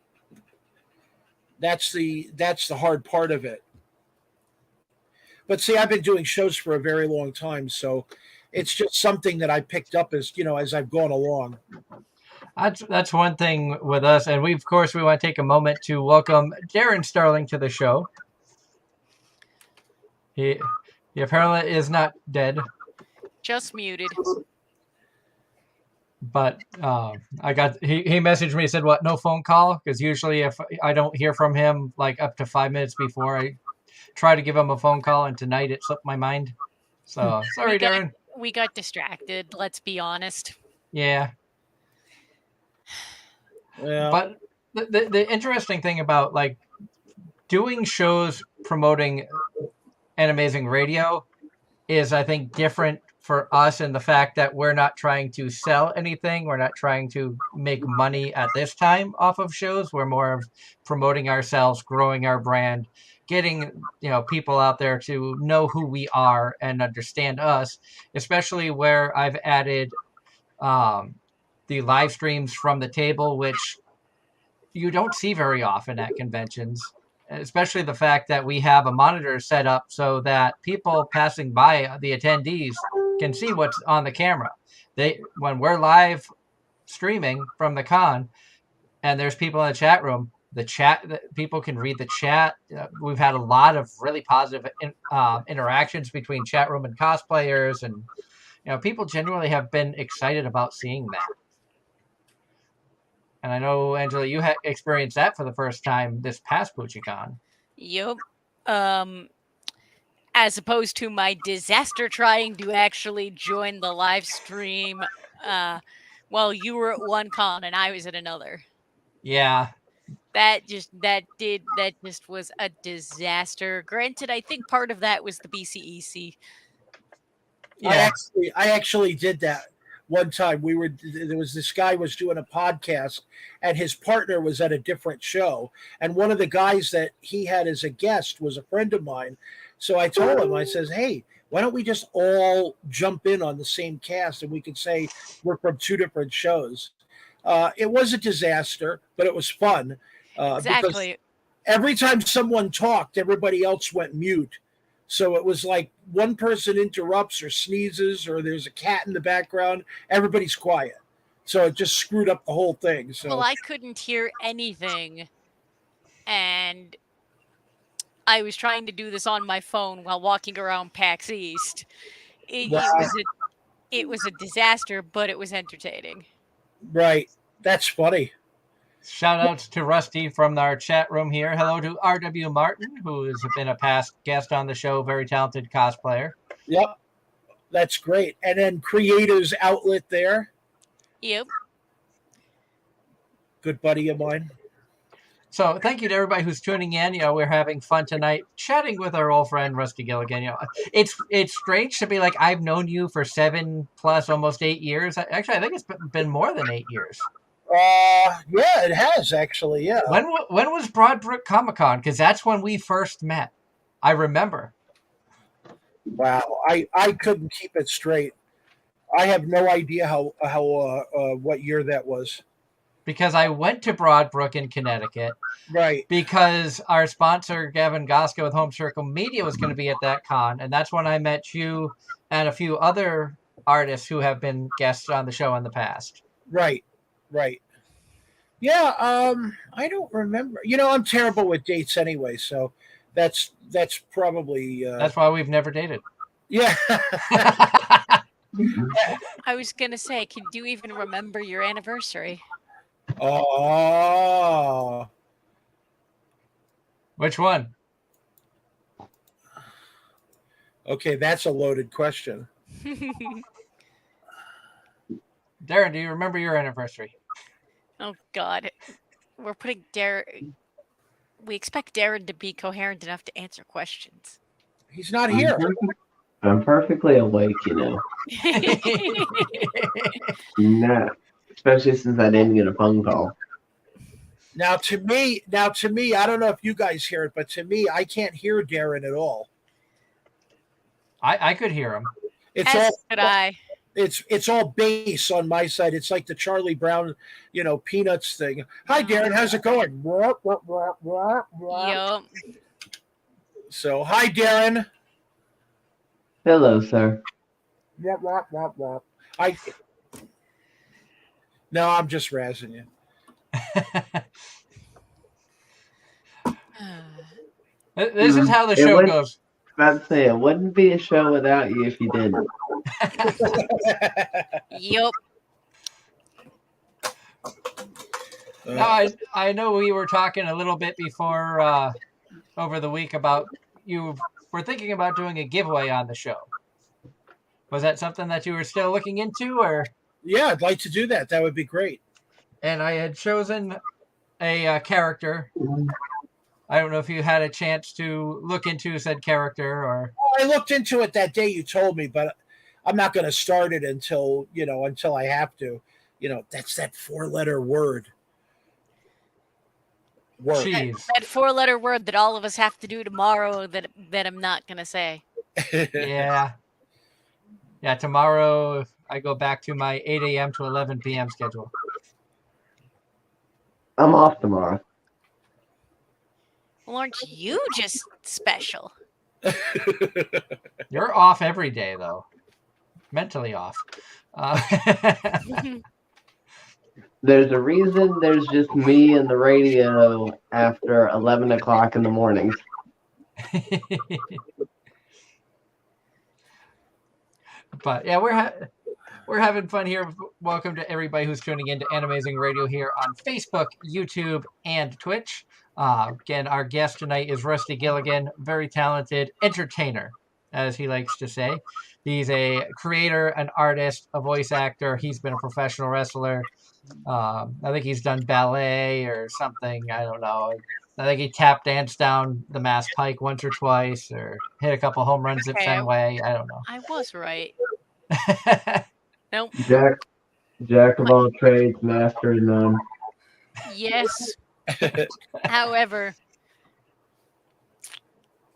that's the hard part of it. But see, I've been doing shows for a very long time, so it's just something that I picked up as I've gone along.
That's one thing with us, and we want to take a moment to welcome Darren Starling to the show. He apparently is not dead,
just muted.
But he messaged me, said, what, no phone call? Because usually if I don't hear from him like up to 5 minutes before, I try to give him a phone call, and tonight it slipped my mind. So sorry, Darren.
We got distracted, let's be honest.
Yeah. But the interesting thing about like doing shows promoting Anime-Zing Radio is, I think, different for us in the fact that we're not trying to sell anything. We're not trying to make money at this time off of shows. We're more of promoting ourselves, growing our brand, getting people out there to know who we are and understand us, especially where I've added the live streams from the table, which you don't see very often at conventions. especially the fact that we have a monitor set up so that people passing by, the attendees, can see what's on the camera. When we're live streaming from the con and there's people in the chat room, people can read the chat. We've had a lot of really positive interactions between chat room and cosplayers, and people genuinely have been excited about seeing that. And I know, Angela, you had experienced that for the first time this past BuchiCon.
Yep. As opposed to my disaster trying to actually join the live stream while you were at one con and I was at another.
Yeah.
That just was a disaster. Granted, I think part of that was the BCEC.
Yeah. I actually did that one time. There was this guy was doing a podcast and his partner was at a different show, and one of the guys that he had as a guest was a friend of mine. So I told him, I says, hey, why don't we just all jump in on the same cast and we could say we're from two different shows. It was a disaster, but it was fun.
Exactly.
Because every time someone talked, everybody else went mute. So it was like one person interrupts or sneezes or there's a cat in the background, everybody's quiet. So it just screwed up the whole thing. So
well, I couldn't hear anything, and I was trying to do this on my phone while walking around PAX East. It was a disaster, but it was entertaining.
Right. That's funny.
Shout outs to Rusty from our chat room here. Hello to R.W. Martin, who has been a past guest on the show, very talented cosplayer.
Yep. That's great. And then Creators Outlet there.
Yep.
Good buddy of mine.
So thank you to everybody who's tuning in. We're having fun tonight, chatting with our old friend Rusty Gilligan. It's strange to be like, I've known you for 7+ almost 8 years. Actually, I think it's been more than 8 years.
Yeah, it has actually. Yeah.
When was Broadbrook Comic-Con? Because that's when we first met. I remember.
Wow, I couldn't keep it straight. I have no idea how what year that was.
Because I went to Broadbrook in Connecticut.
Right.
Because our sponsor, Gavin Goska with Home Circle Media, was going to be at that con. And that's when I met you and a few other artists who have been guests on the show in the past.
Right. Yeah, I don't remember. I'm terrible with dates anyway, so that's probably
that's why we've never dated.
Yeah.
I was gonna say, can you even remember your anniversary?
Oh.
Which one?
Okay, that's a loaded question.
Darren, do you remember your anniversary?
Oh God, we're putting Darren. We expect Darren to be coherent enough to answer questions.
He's not here.
I'm perfectly awake, Nah, especially since I didn't get a phone call.
Now to me, I don't know if you guys hear it, but to me, I can't hear Darren at all.
I could hear him.
It's all bass on my side. It's like the Charlie Brown, Peanuts thing. Hi, Darren. How's it going?
Yep.
So, hi, Darren.
Hello, sir.
No, I'm just razzing you.
This is how the show goes.
About to say, it wouldn't be a show without you if you didn't.
Yep.
Now, I know we were talking a little bit before over the week about you were thinking about doing a giveaway on the show. Was that something that you were still looking into, or?
Yeah, I'd like to do that. That would be great.
And I had chosen a character. I don't know if you had a chance to look into said character, or.
I looked into it that day you told me, but I'm not going to start it until I have to. That's that 4-letter word.
That 4-letter word that all of us have to do tomorrow that I'm not going to say.
Yeah. Yeah, tomorrow I go back to my 8 a.m. to 11 p.m. schedule.
I'm off tomorrow.
Well, Well, aren't you just special?
You're off every day, though. Mentally off.
There's a reason there's just me and the radio after 11 o'clock in the mornings.
But yeah, we're having fun here. Welcome to everybody who's tuning in to Anime-Zing Radio here on Facebook, YouTube, and Twitch. Again, our guest tonight is Rusty Gilligan, very talented entertainer, as he likes to say. He's a creator, an artist, a voice actor. He's been a professional wrestler. I think he's done ballet or something. I don't know. I think he tap danced down the Mass Pike once or twice, or hit a couple home runs at Fenway. I don't know.
I was right. Nope.
Jack of all trades, master of none.
Yes. However,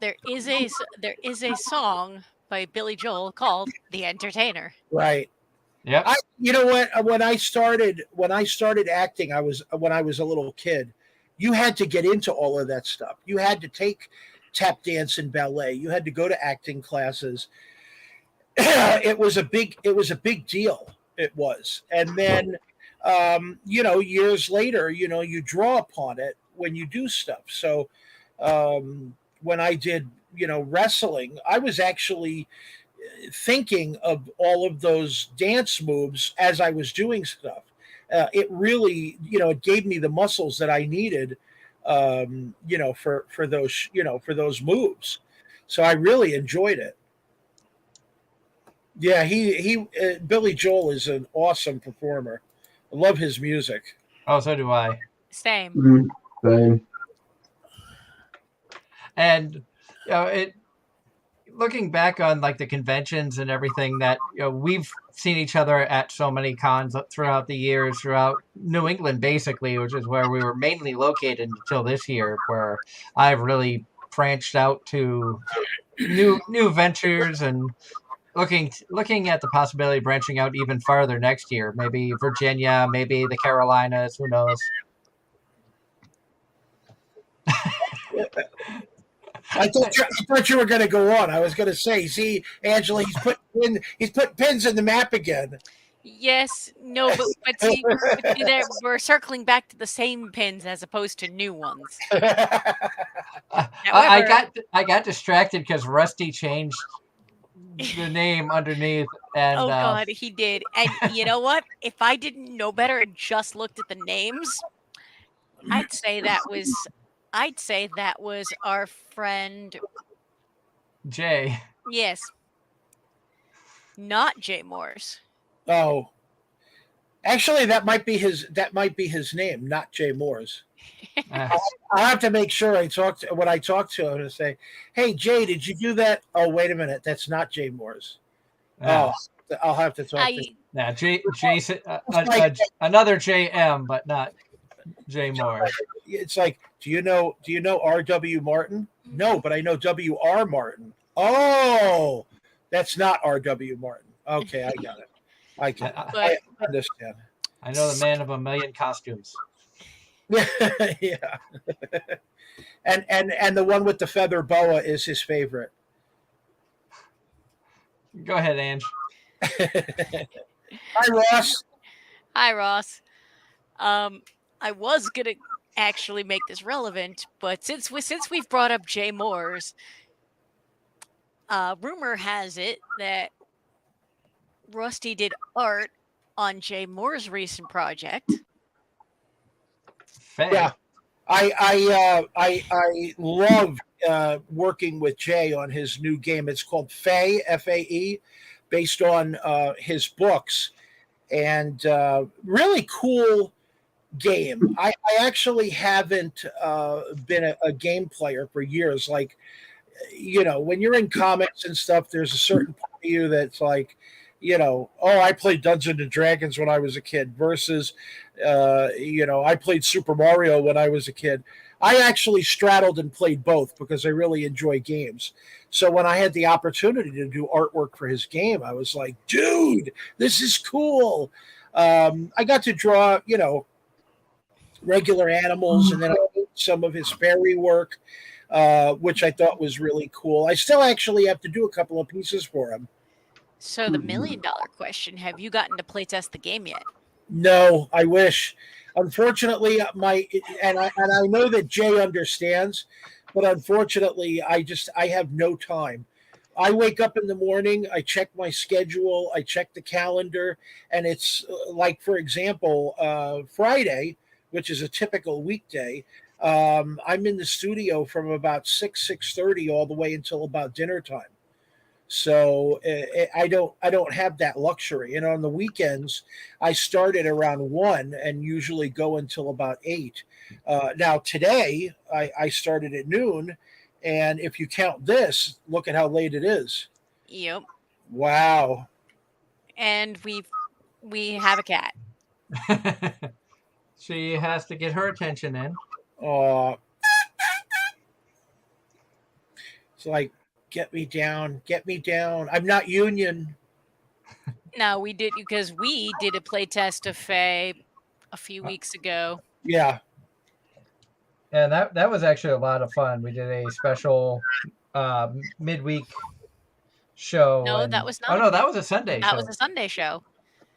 there is a song by Billy Joel called "The Entertainer."
Right.
Yeah.
You know what? When I started acting, when I was a little kid. You had to get into all of that stuff. You had to take tap dance and ballet. You had to go to acting classes. It was a big deal. It was. And then, years later, you draw upon it when you do stuff. So when I did, wrestling, I was actually thinking of all of those dance moves as I was doing stuff. It really, it gave me the muscles that I needed, for those moves. So I really enjoyed it. Yeah, Billy Joel is an awesome performer. I love his music.
Oh, so do I.
Same.
Mm-hmm. Same.
And looking back on like the conventions and everything that we've seen each other at so many cons throughout the years, throughout New England, basically, which is where we were mainly located until this year, where I've really branched out to new ventures and looking at the possibility of branching out even farther next year. Maybe Virginia, maybe the Carolinas, who knows?
I thought you were going to go on. I was going to say, see, Angela, he's put pins in the map again.
Yes, no, but see, there, we're circling back to the same pins as opposed to new ones.
I got distracted because Rusty changed the name underneath. And
oh God, he did. And you know what? If I didn't know better and just looked at the names, I'd say that was our friend
Jay.
Yes. Not Jay Morse.
Oh. Actually, that might be his name, not Jay Moore's. I'll have to make sure when I talk to him to say, "Hey Jay, did you do that?" Oh, wait a minute, that's not Jay Moore's. Oh, I'll have to talk to him.
Yeah, Jason, another JM, but not Jay Moore.
It's like, do you know R.W. Martin? No, but I know W.R. Martin. Oh, that's not R.W. Martin. Okay, I got it. I understand.
I know the man of a million costumes.
Yeah. And the one with the feather boa is his favorite.
Go ahead, Ange.
Hi, Ross.
Hi, Ross. I was gonna actually make this relevant, but since we've brought up Jay Moore's, rumor has it that Rusty did art on Jay Moore's recent project.
Fair.
Yeah, I love working with Jay on his new game. It's called Fae, F-A-E, based on his books, and really cool game. I actually haven't been a game player for years. Like, when you're in comics and stuff, there's a certain part of you that's like, I played Dungeons and Dragons when I was a kid versus, I played Super Mario when I was a kid. I actually straddled and played both because I really enjoy games. So when I had the opportunity to do artwork for his game, I was like, dude, this is cool. I got to draw, regular animals, and then I did some of his fairy work, which I thought was really cool. I still actually have to do a couple of pieces for him.
So the $1 million question: have you gotten to playtest the game yet?
No, I wish. Unfortunately, and I know that Jay understands, but unfortunately, I have no time. I wake up in the morning, I check my schedule, I check the calendar, and it's like, for example, Friday, which is a typical weekday. I'm in the studio from about 6:30 all the way until about dinner time. So I don't have that luxury. And on the weekends, I start at around 1 and usually go until about 8. Now today I started at noon, and if you count this, look at how late it is.
Yep.
Wow.
And we have a cat.
She has to get her attention in.
Uh, it's like, get me down, get me down. I'm not union.
No, we did because we did a playtest of Faye a few weeks ago.
Yeah.
And that was actually a lot of fun. We did a special midweek show.
No,
and,
that was not.
Oh no, that was a Sunday
That
show.
was a Sunday show.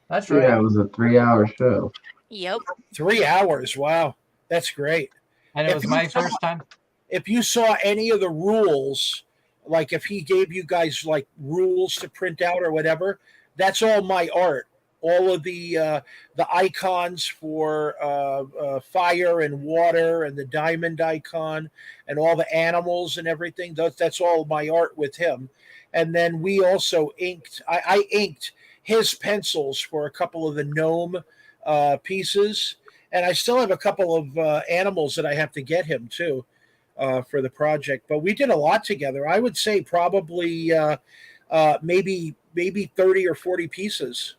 That's right.
Yeah, it was a 3-hour show.
Yep.
3 hours. Wow. That's great.
And it was my first time.
If you saw any of the rules, like if he gave you guys like rules to print out or whatever, that's all my art. All of the icons for fire and water and the diamond icon and all the animals and everything. That's all my art with him. And then we also inked. I inked his pencils for a couple of the gnome pieces, and I still have a couple of animals that I have to get him too for the project. But we did a lot together. I would say probably maybe 30 or 40 pieces.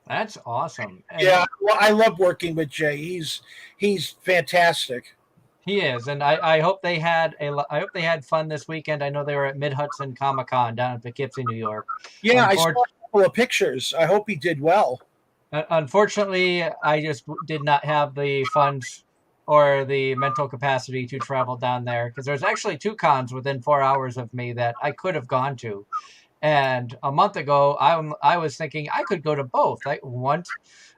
That's awesome. And
Yeah, well, I love working with Jay. He's fantastic.
he is, and I hope they had fun this weekend. I know they were at Mid Hudson Comic Con down in Poughkeepsie, New York.
Yeah, I saw a couple of pictures. I hope he did well.
Unfortunately, I just did not have the funds or the mental capacity to travel down there because there's actually 2 cons within 4 hours of me that I could have gone to. And a month ago, I was thinking I could go to both.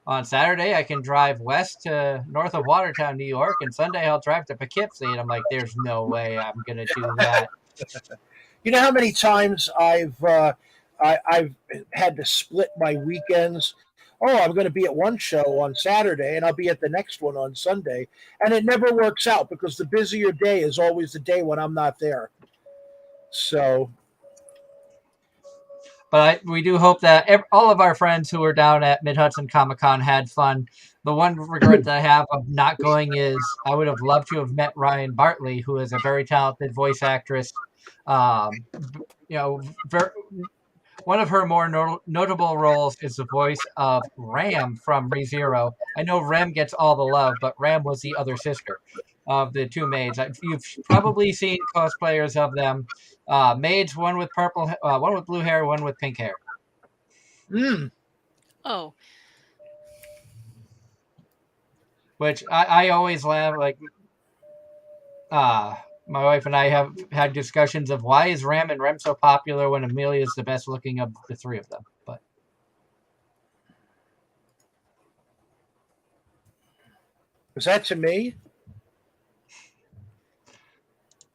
On Saturday, I can drive west to north of Watertown, New York, and Sunday I'll drive to Poughkeepsie. And I'm like, there's no way I'm going to do that.
You know how many times I've had to split my weekends. Oh, I'm going to be at one show on Saturday and I'll be at the next one on Sunday, and it never works out because the busier day is always the day when I'm not there. So.
But we do hope that all of our friends who were down at Mid Hudson Comic Con had fun. The one regret that I have of not going is I would have loved to have met Ryan Bartley, who is a very talented voice actress. One of her more notable roles is the voice of Ram from ReZero. I know Ram gets all the love, but Ram was the other sister of the 2 maids. You've probably seen cosplayers of them. Maids, one with one with blue hair, one with pink hair.
Oh.
Which I always laugh, like, my wife and I have had discussions of why is Ram and Rem so popular when Amelia is the best looking of the 3 of them. But
Was that to me?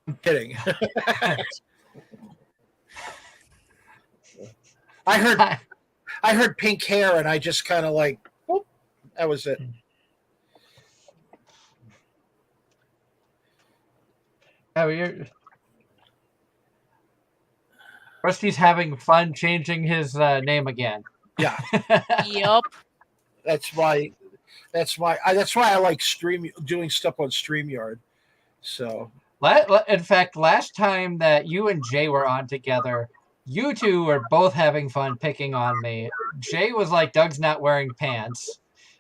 I'm kidding. I heard pink hair and I just kind of like, whoop, that was it.
Rusty's having fun changing his name again.
Yeah.
Yep.
That's why I like doing stuff on StreamYard. So,
in fact, last time that you and Jay were on together, you 2 were both having fun picking on me. Jay was like, Doug's not wearing pants,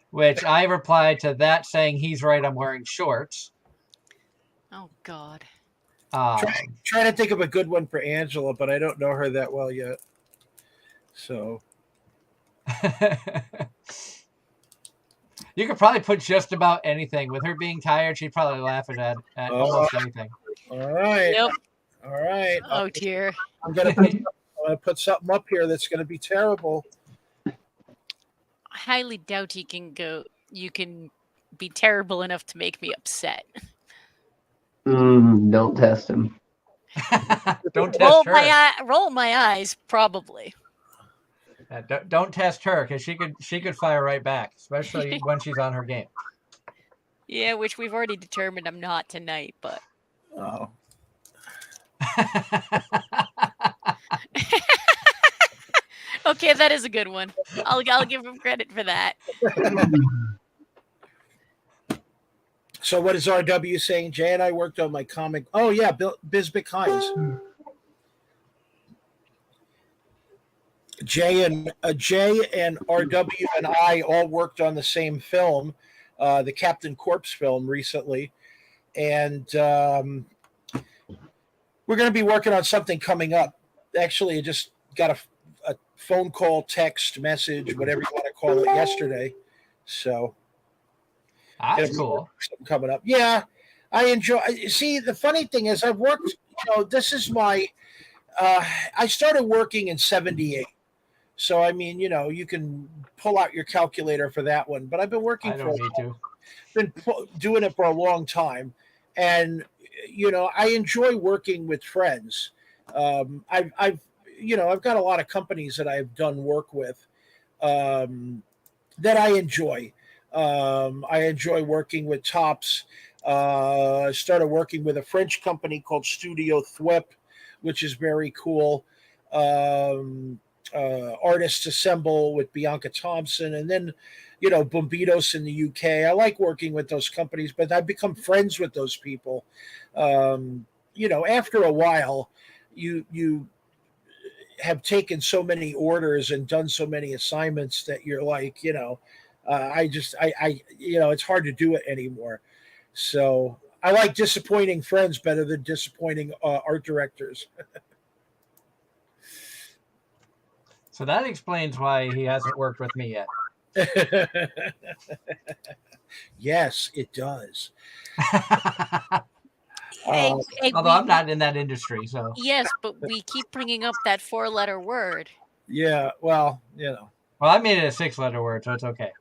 which I replied to that saying, he's right, I'm wearing shorts.
Oh, God.
Trying to think of a good one for Angela, but I don't know her that well yet. So.
You could probably put just about anything. With her being tired, she'd probably laugh at almost anything.
All right.
Yep.
All right.
Oh dear.
I'm gonna put something up here that's gonna be terrible.
I highly doubt you can be terrible enough to make me upset.
Don't test him.
Don't test her.
Roll my eyes, probably.
Don't test her, because she could fire right back, especially when she's on her game.
Yeah, which we've already determined I'm not tonight, but.
Oh.
Okay, that is a good one. I'll give him credit for that.
So what is RW saying? Jay and I worked on my comic. Oh yeah, Bisbick Hines. Jay and RW and I all worked on the same film, the Captain Corpse film recently, and we're going to be working on something coming up. Actually, I just got a phone call, text, message, whatever you want to call it, yesterday. So
that's cool.
Something coming up. Yeah, I enjoy. See, the funny thing is, I've worked. This is my. I started working in '78. So, I mean, you can pull out your calculator for that one. But I've been working been doing it for a long time. And, I enjoy working with friends. I've got a lot of companies that I've done work with that I enjoy. I enjoy working with Tops. I started working with a French company called Studio Thwip, which is very cool. Artists Assemble with Bianca Thompson, and then Bombitos in the UK. I like working with those companies, but I've become friends with those people. After a while, you have taken so many orders and done so many assignments that you're like, it's hard to do it anymore. So I like disappointing friends better than disappointing art directors.
So that explains why he hasn't worked with me yet.
Yes, it does.
Although I'm not in that industry, so.
Yes, but we keep bringing up that 4-letter word.
Yeah, well,
Well, I made it a 6-letter word, so it's okay.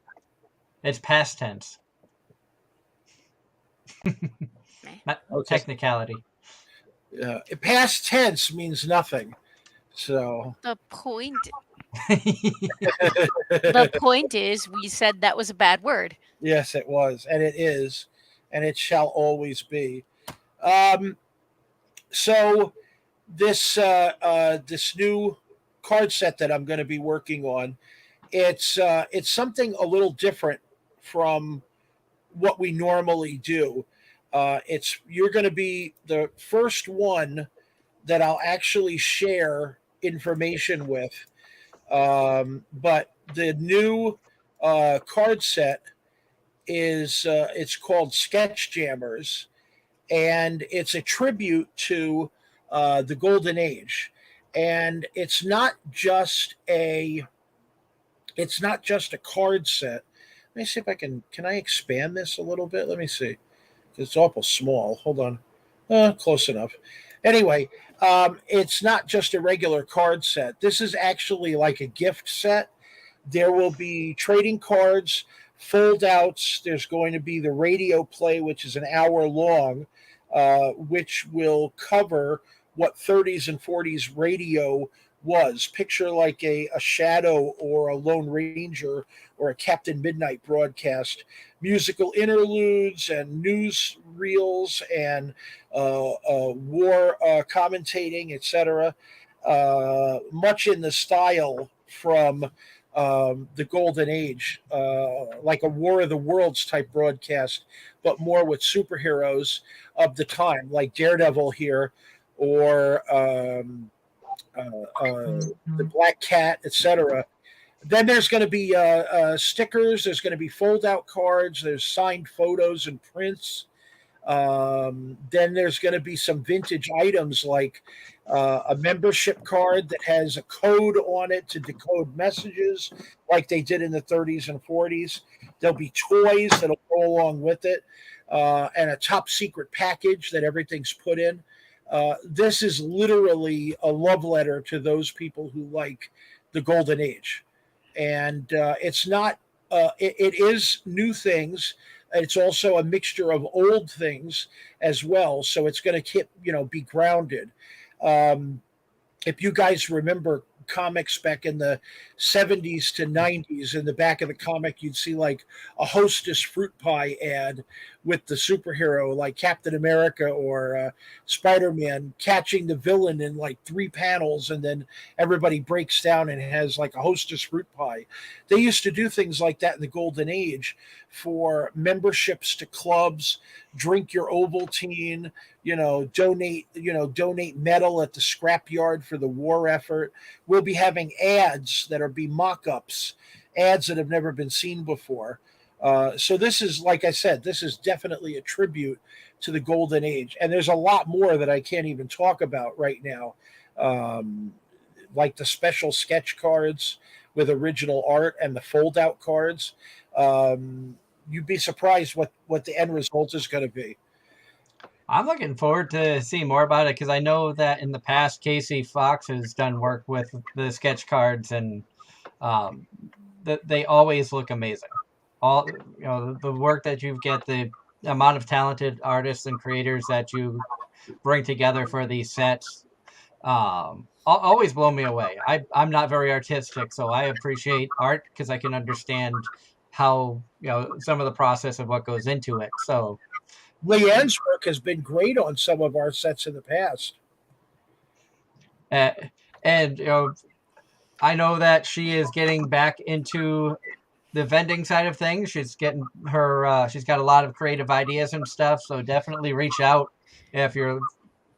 It's past tense. Not technicality.
Past tense means nothing. So
the point is we said that was a bad word.
Yes, it was, and it is, and it shall always be. So this new card set that I'm going to be working on, it's something a little different from what we normally do. You're going to be the first one that I'll actually share information with. But the new card set is it's called Sketch Jammers, and it's a tribute to the Golden Age. And it's not just a card set. Let me see if I can I expand this a little bit? Let me see. It's awful small. Hold on. Close enough. Anyway, it's not just a regular card set. This is actually like a gift set. There will be trading cards, fold outs. There's going to be the radio play, which is an hour long, which will cover what 30s and 40s radio was. Picture like a Shadow or a Lone Ranger or a Captain Midnight broadcast. Musical interludes and news reels and war commentating, etc. Much in the style from the Golden Age, like a War of the Worlds type broadcast, but more with superheroes of the time, like Daredevil here, or the Black Cat, etc. Then there's going to be stickers. There's going to be fold-out cards. There's signed photos and prints. Then there's going to be some vintage items like a membership card that has a code on it to decode messages, like they did in the 30s and 40s. There'll be toys that'll go along with it, and a top secret package that everything's put in. This is literally a love letter to those people who like the Golden Age, and it's not. It is new things. It's also a mixture of old things as well, so it's going to keep be grounded. Um, if you guys remember comics back in the 70s to 90s, in the back of the comic you'd see like a Hostess fruit pie ad with the superhero like Captain America or Spider-Man catching the villain in like 3 panels, and then everybody breaks down and has like a Hostess fruit pie. They used to do things like that in the Golden Age for memberships to clubs. Drink your Ovaltine, donate metal at the scrapyard for the war effort. We'll be having ads that are be mock-ups, ads that have never been seen before. So this is, like I said, this is definitely a tribute to the Golden Age, and there's a lot more that I can't even talk about right now, like the special sketch cards with original art and the fold-out cards. You'd be surprised what the end result is going to be.
I'm looking forward to seeing more about it because I know that in the past, Casey Fox has done work with the sketch cards, and they always look amazing. All the work that you get, the amount of talented artists and creators that you bring together for these sets, always blow me away. I'm not very artistic, so I appreciate art because I can understand how some of the process of what goes into it. So
Leanne's work has been great on some of our sets in the past.
And I know that she is getting back into the vending side of things. She's getting her she's got a lot of creative ideas and stuff, so definitely reach out if you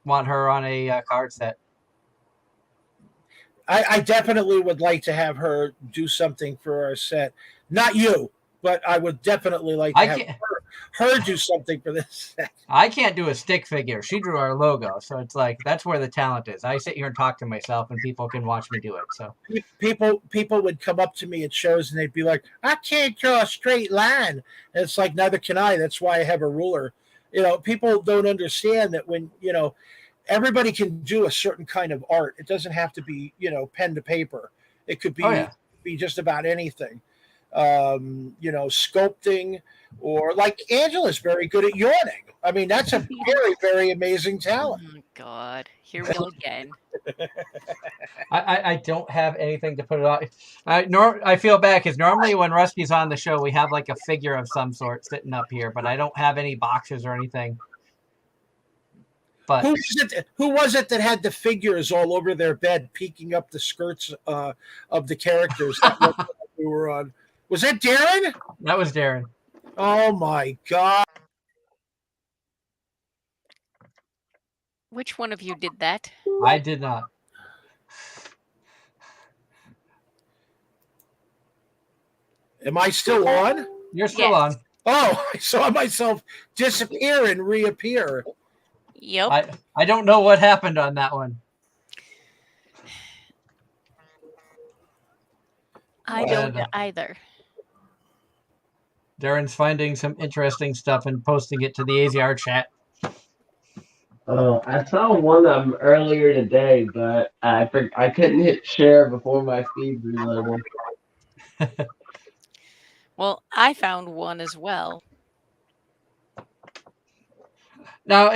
want her on a card set.
I definitely would like to have her do something for our set. Not you, but I would definitely like to have her do something for this set.
I can't do a stick figure. She drew our logo, so it's like that's where the talent is. I sit here and talk to myself, and people can watch me do it. So
people would come up to me at shows and they'd be like, "I can't draw a straight line." And it's like, neither can I. That's why I have a ruler. People don't understand that when everybody can do a certain kind of art. It doesn't have to be pen to paper. It could be be just about anything. Sculpting, or like Angela's very good at yawning. I mean, that's a very, very amazing talent.
Oh, God. Here we go again.
I don't have anything to put it on. I feel bad because normally when Rusty's on the show, we have like a figure of some sort sitting up here, but I don't have any boxes or anything. But
who was it that had the figures all over their bed, peeking up the skirts of the characters that we were on? Was that Darren?
That was Darren.
Oh my God.
Which one of you did that?
I did not.
Am I still on?
You're still on.
Oh, I saw myself disappear and reappear.
Yep.
I don't know what happened on that one.
I don't either.
Darren's finding some interesting stuff and posting it to the AZR chat.
Oh, I saw one of them earlier today, but I couldn't hit share before my feed reloaded.
Well, I found one as well.
Now,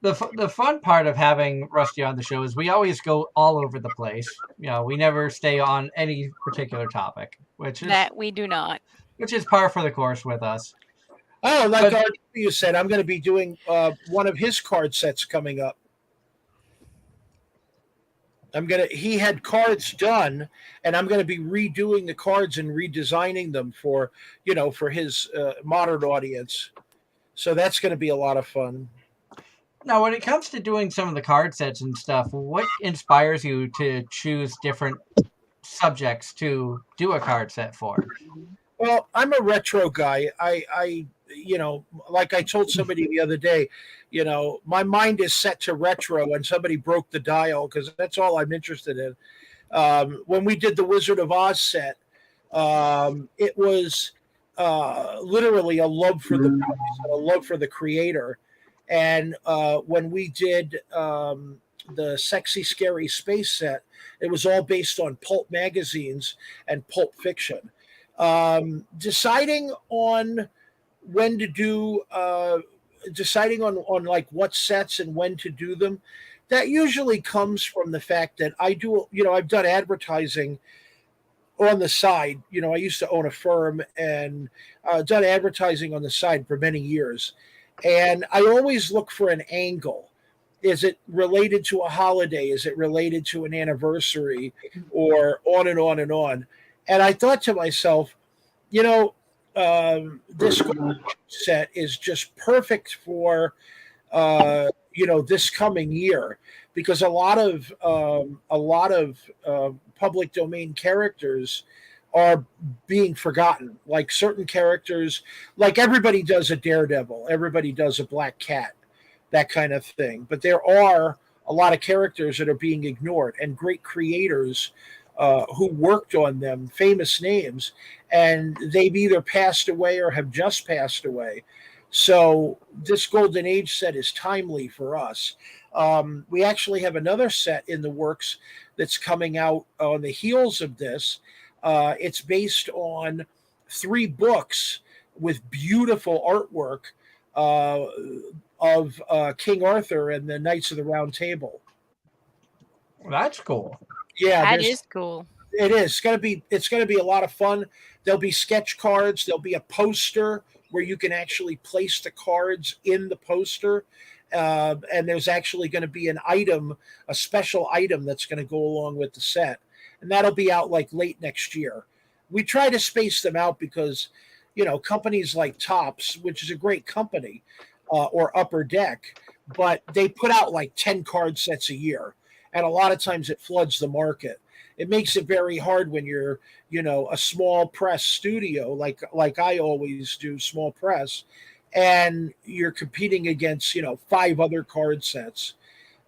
the fun part of having Rusty on the show is we always go all over the place. We never stay on any particular topic, which is
that we do not.
Which is par for the course with us.
Oh, like you said, I'm going to be doing one of his card sets coming up. He had cards done, and I'm going to be redoing the cards and redesigning them for his modern audience. So that's going to be a lot of fun.
Now, when it comes to doing some of the card sets and stuff, what inspires you to choose different subjects to do a card set for?
Well, I'm a retro guy. I like I told somebody the other day, my mind is set to retro, and somebody broke the dial because that's all I'm interested in. When we did the Wizard of Oz set, it was literally a love for the movies and a love for the creator. And when we did the Sexy Scary Space set, it was all based on pulp magazines and pulp fiction. Deciding on when to do, deciding on like what sets and when to do them, that usually comes from the fact that I do, I've done advertising on the side. I used to own a firm and done advertising on the side for many years. And I always look for an angle. Is it related to a holiday? Is it related to an anniversary? Or on and on and on. And I thought to myself, this set is just perfect for this coming year, because a lot of public domain characters are being forgotten. Like certain characters, like everybody does a Daredevil, everybody does a Black Cat, that kind of thing. But there are a lot of characters that are being ignored, and great creators who worked on them, famous names, and they've either passed away or have just passed away. So this Golden Age set is timely for us. We actually have another set in the works that's coming out on the heels of this. It's based on 3 books with beautiful artwork of King Arthur and the Knights of the Round Table.
That's cool.
Yeah,
that is cool.
It is. It's gonna be a lot of fun. There'll be sketch cards. There'll be a poster where you can actually place the cards in the poster. And there's actually going to be a special item that's going to go along with the set. And that'll be out like late next year. We try to space them out because, companies like Topps, which is a great company, or Upper Deck, but they put out like 10 card sets a year. And a lot of times it floods the market. It makes it very hard when you're, a small press studio, like I always do, small press, and you're competing against 5 other card sets.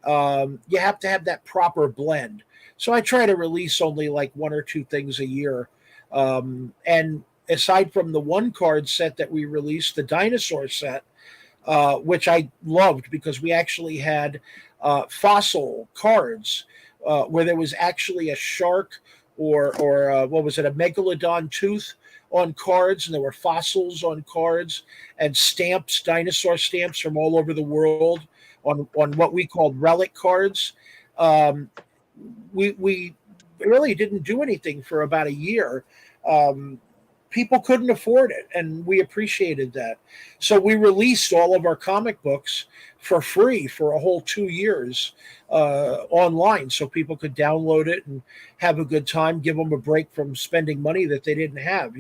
You have to have that proper blend. So I try to release only like 1 or 2 things a year. And aside from the 1 card set that we released, the dinosaur set, which I loved because we actually had fossil cards where there was actually a shark or what was it, a megalodon tooth on cards, and there were fossils on cards and stamps, dinosaur stamps from all over the world on what we called relic cards. We really didn't do anything for about a year. People couldn't afford it, and we appreciated that. So we released all of our comic books for free for a whole 2 years online, so people could download it and have a good time, give them a break from spending money that they didn't have,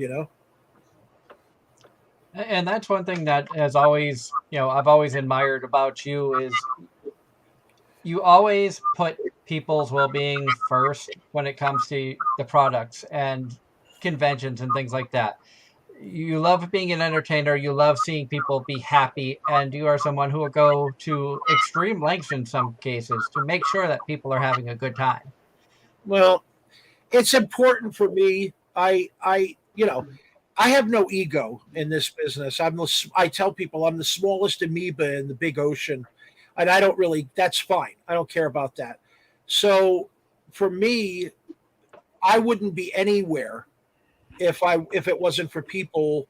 And that's one thing that has always, I've always admired about you is you always put people's well-being first when it comes to the products and conventions and things like that. You love being an entertainer. You love seeing people be happy, and you are someone who will go to extreme lengths in some cases to make sure that people are having a good time.
Well, it's important for me. I have no ego in this business. I tell people I'm the smallest amoeba in the big ocean, and I don't really. That's fine. I don't care about that. So, for me, I wouldn't be anywhere if it wasn't for people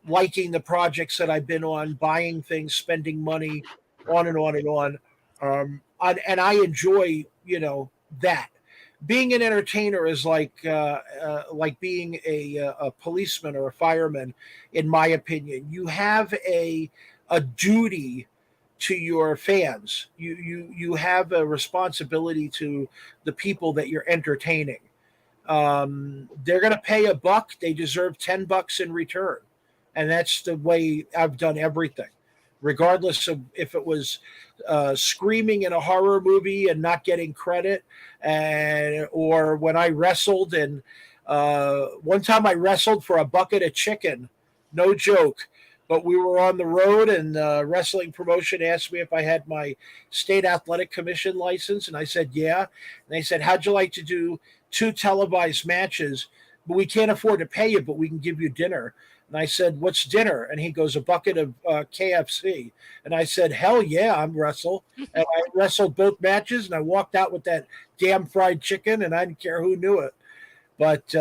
liking the projects that I've been on, buying things, spending money, on and on and on. And I enjoy, that. Being an entertainer is like being a policeman or a fireman, in my opinion. You have a duty to your fans. You have a responsibility to the people that you're entertaining. They're going to pay $1. They deserve $10 in return. And that's the way I've done everything, regardless of if it was screaming in a horror movie and not getting credit, or when I wrestled. And one time I wrestled for a bucket of chicken, no joke. But we were on the road, and the wrestling promotion asked me if I had my state athletic commission license, and I said yeah. And they said, "How'd you like to do 2 televised matches? But we can't afford to pay you, but we can give you dinner." And I said, "What's dinner?" And he goes, "A bucket of KFC." And I said, "Hell yeah, I'm Russell." And I wrestled both matches, and I walked out with that damn fried chicken, and I didn't care who knew it. But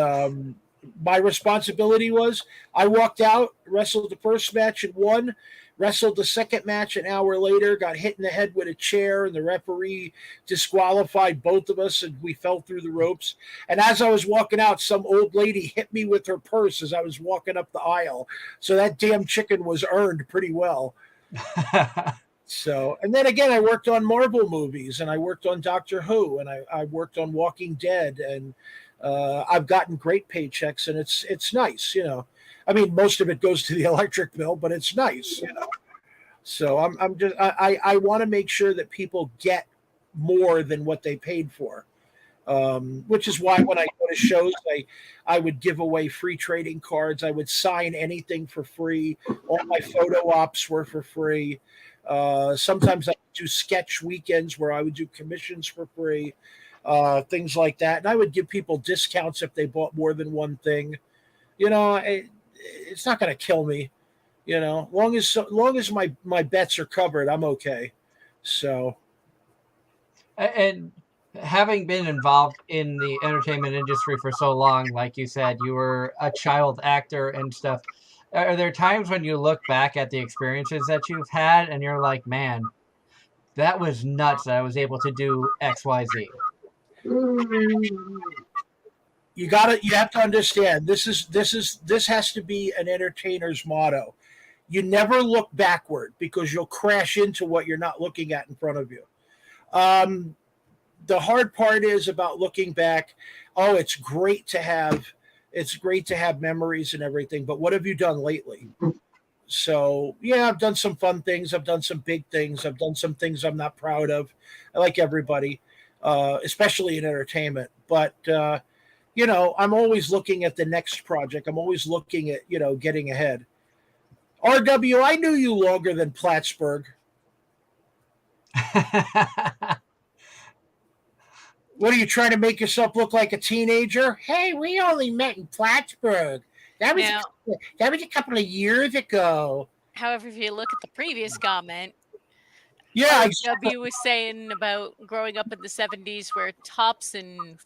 my responsibility was I walked out, wrestled the first match and won, wrestled the second match an hour later, got hit in the head with a chair, and the referee disqualified both of us, and we fell through the ropes. And as I was walking out, some old lady hit me with her purse as I was walking up the aisle. So that damn chicken was earned pretty well. So, and then again, I worked on Marvel movies, and I worked on Doctor Who, and I worked on Walking Dead, and I've gotten great paychecks, and it's nice, you know. I mean, most of it goes to the electric bill, but it's nice, you know. So I want to make sure that people get more than what they paid for, which is why when I go to shows, I would give away free trading cards. I would sign anything for free. All my photo ops were for free. Sometimes I would do sketch weekends where I would do commissions for free, things like that. And I would give people discounts if they bought more than one thing. You know, it's not going to kill me. You know, long as my bets are covered, I'm okay. So,
and having been involved in the entertainment industry for so long, like you said, you were a child actor and stuff. Are there times when you look back at the experiences that you've had and you're like, man, that was nuts that I was able to do XYZ?
You have to understand, this has to be an entertainer's motto. You never look backward because you'll crash into what you're not looking at in front of you. The hard part is about looking back. Oh, it's great to have memories and everything, but what have you done lately? So yeah, I've done some fun things. I've done some big things. I've done some things I'm not proud of. I like everybody, especially in entertainment. But you know, I'm always looking at the next project. I'm always looking at, you know, getting ahead. RW, I knew you longer than Plattsburgh. What are you trying to make yourself look like a teenager? Hey, we only met in Plattsburgh. That was a couple of years ago.
However, if you look at the previous comment,
yeah,
RW was saying about growing up in the 70s where Tops and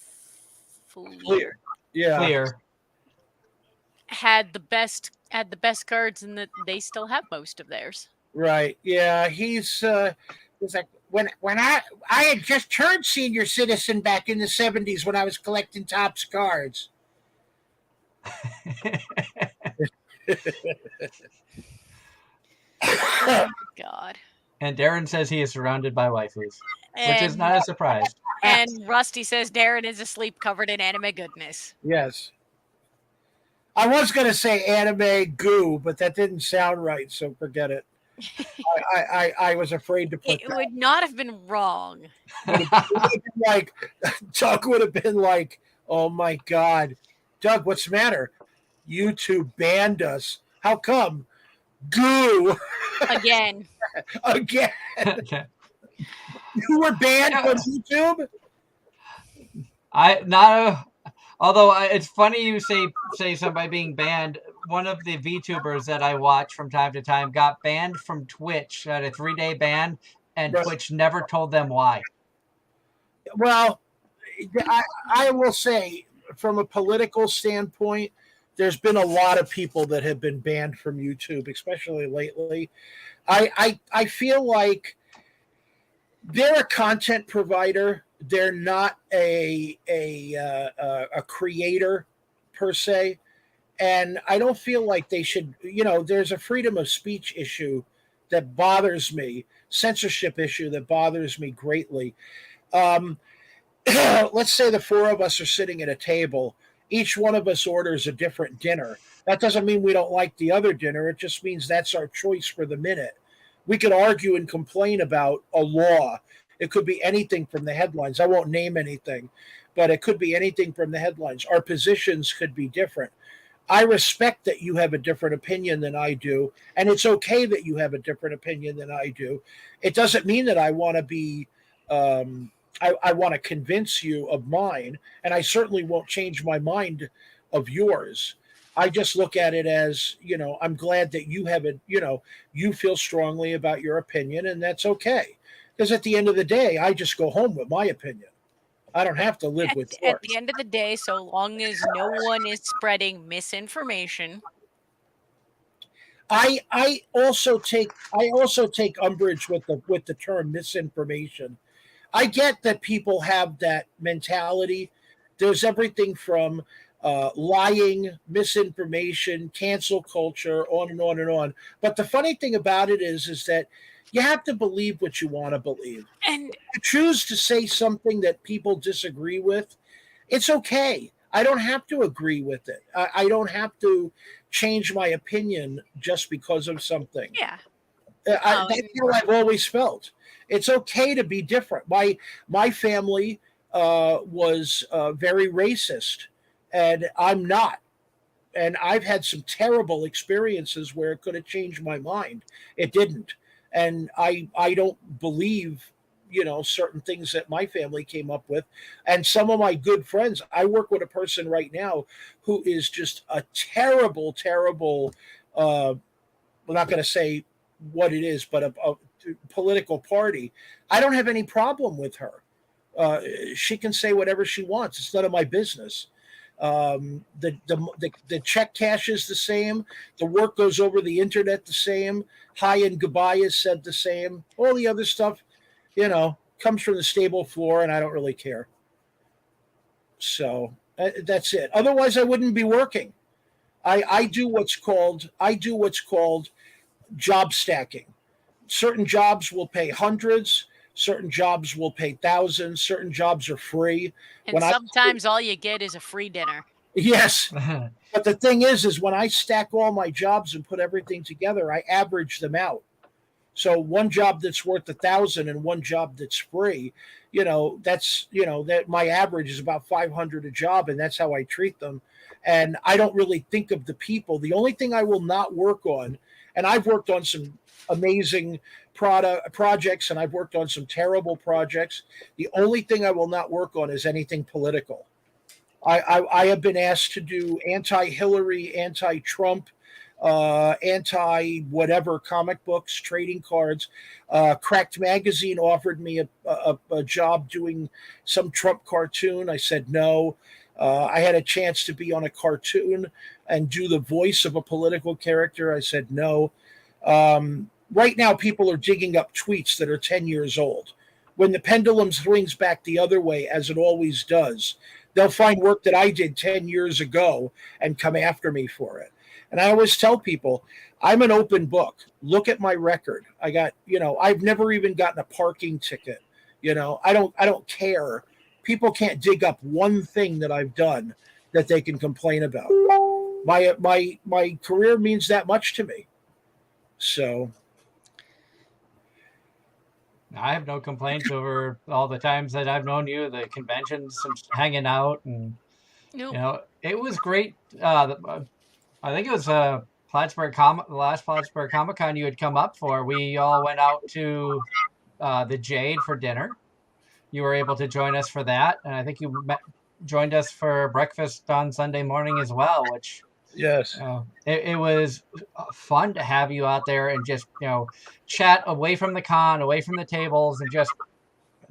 Fleer had the best cards, and that they still have most of theirs.
Right. Yeah, he's like when I had just turned senior citizen back in the 70s when I was collecting Topps cards.
Oh, God.
And Darren says he is surrounded by waifus, which is not a surprise.
And Rusty says Darren is asleep covered in anime goodness.
Yes. I was going to say anime goo, but that didn't sound right, so forget it. I was afraid to put
it. Would not have been wrong.
Like, Doug would have been like, oh my God. Doug, what's the matter? YouTube banned us. How come? Goo.
Again.
Again. You were banned from YouTube?
Although it's funny you say somebody being banned. One of the VTubers that I watch from time to time got banned from Twitch, had a 3-day ban, and right. Twitch never told them why.
Well, I will say, from a political standpoint, there's been a lot of people that have been banned from YouTube, especially lately. I feel like they're a content provider. They're not a creator per se. And I don't feel like they should, you know, there's a freedom of speech issue that bothers me, censorship issue that bothers me greatly. Let's say the four of us are sitting at a table. Each one of us orders a different dinner. That doesn't mean we don't like the other dinner. It just means that's our choice for the minute. We could argue and complain about a law. It could be anything from the headlines. I won't name anything, but it could be anything from the headlines. Our positions could be different. I respect that you have a different opinion than I do, and it's okay that you have a different opinion than I do. It doesn't mean that I want to be, I want to convince you of mine, and I certainly won't change my mind of yours. I just look at it as, I'm glad that you have it, you feel strongly about your opinion, and that's okay. Because at the end of the day, I just go home with my opinion. I don't have to live with
At
yours.
the end of the day, so long as no one is spreading misinformation.
I also take umbrage with the term misinformation. I get that people have that mentality. There's everything from lying, misinformation, cancel culture, on and on and on. But the funny thing about it is that you have to believe what you want to believe.
And
You choose to say something that people disagree with, it's okay. I don't have to agree with it. I don't have to change my opinion just because of something.
yeah,
That's how I've always felt. It's okay to be different. My family was very racist, and I'm not. And I've had some terrible experiences where it could have changed my mind. It didn't, and I don't believe certain things that my family came up with. And some of my good friends, I work with a person right now who is just a terrible, terrible. I'm not going to say what it is, but a political party. I don't have any problem with her. She can say whatever she wants. It's none of my business. The check cash is the same. The work goes over the internet the same. Hi and goodbye is said the same. All the other stuff, comes from the stable floor, and I don't really care. So that's it. Otherwise, I wouldn't be working. I do what's called job stacking. Certain jobs will pay hundreds. Certain jobs will pay thousands. Certain jobs are free.
and
When I
sometimes all you get is a free dinner.
Yes, but the thing is when I stack all my jobs and put everything together, I average them out. So one job that's worth 1,000 and one job that's free, that my average is about 500 a job, and that's how I treat them. And I don't really think of the people. The only thing I will not work on, and I've worked on some amazing projects, and I've worked on some terrible projects. The only thing I will not work on is anything political. I have been asked to do anti-Hillary, anti-Trump, anti whatever comic books, trading cards. Cracked Magazine offered me a job doing some Trump cartoon. I said no. I had a chance to be on a cartoon and do the voice of a political character. I said no. Right now, people are digging up tweets that are 10 years old. When the pendulum swings back the other way, as it always does, they'll find work that I did 10 years ago and come after me for it. And I always tell people, I'm an open book. Look at my record. I've never even gotten a parking ticket. I don't care. People can't dig up one thing that I've done that they can complain about. My career means that much to me. So
I have no complaints over all the times that I've known you, the conventions, and hanging out, and
Nope.
it was great. I think it was the last Plattsburgh Comic Con you had come up for. We all went out to the Jade for dinner. You were able to join us for that, and I think you joined us for breakfast on Sunday morning as well, which
yes,
it was fun to have you out there and just chat away from the con, away from the tables, and just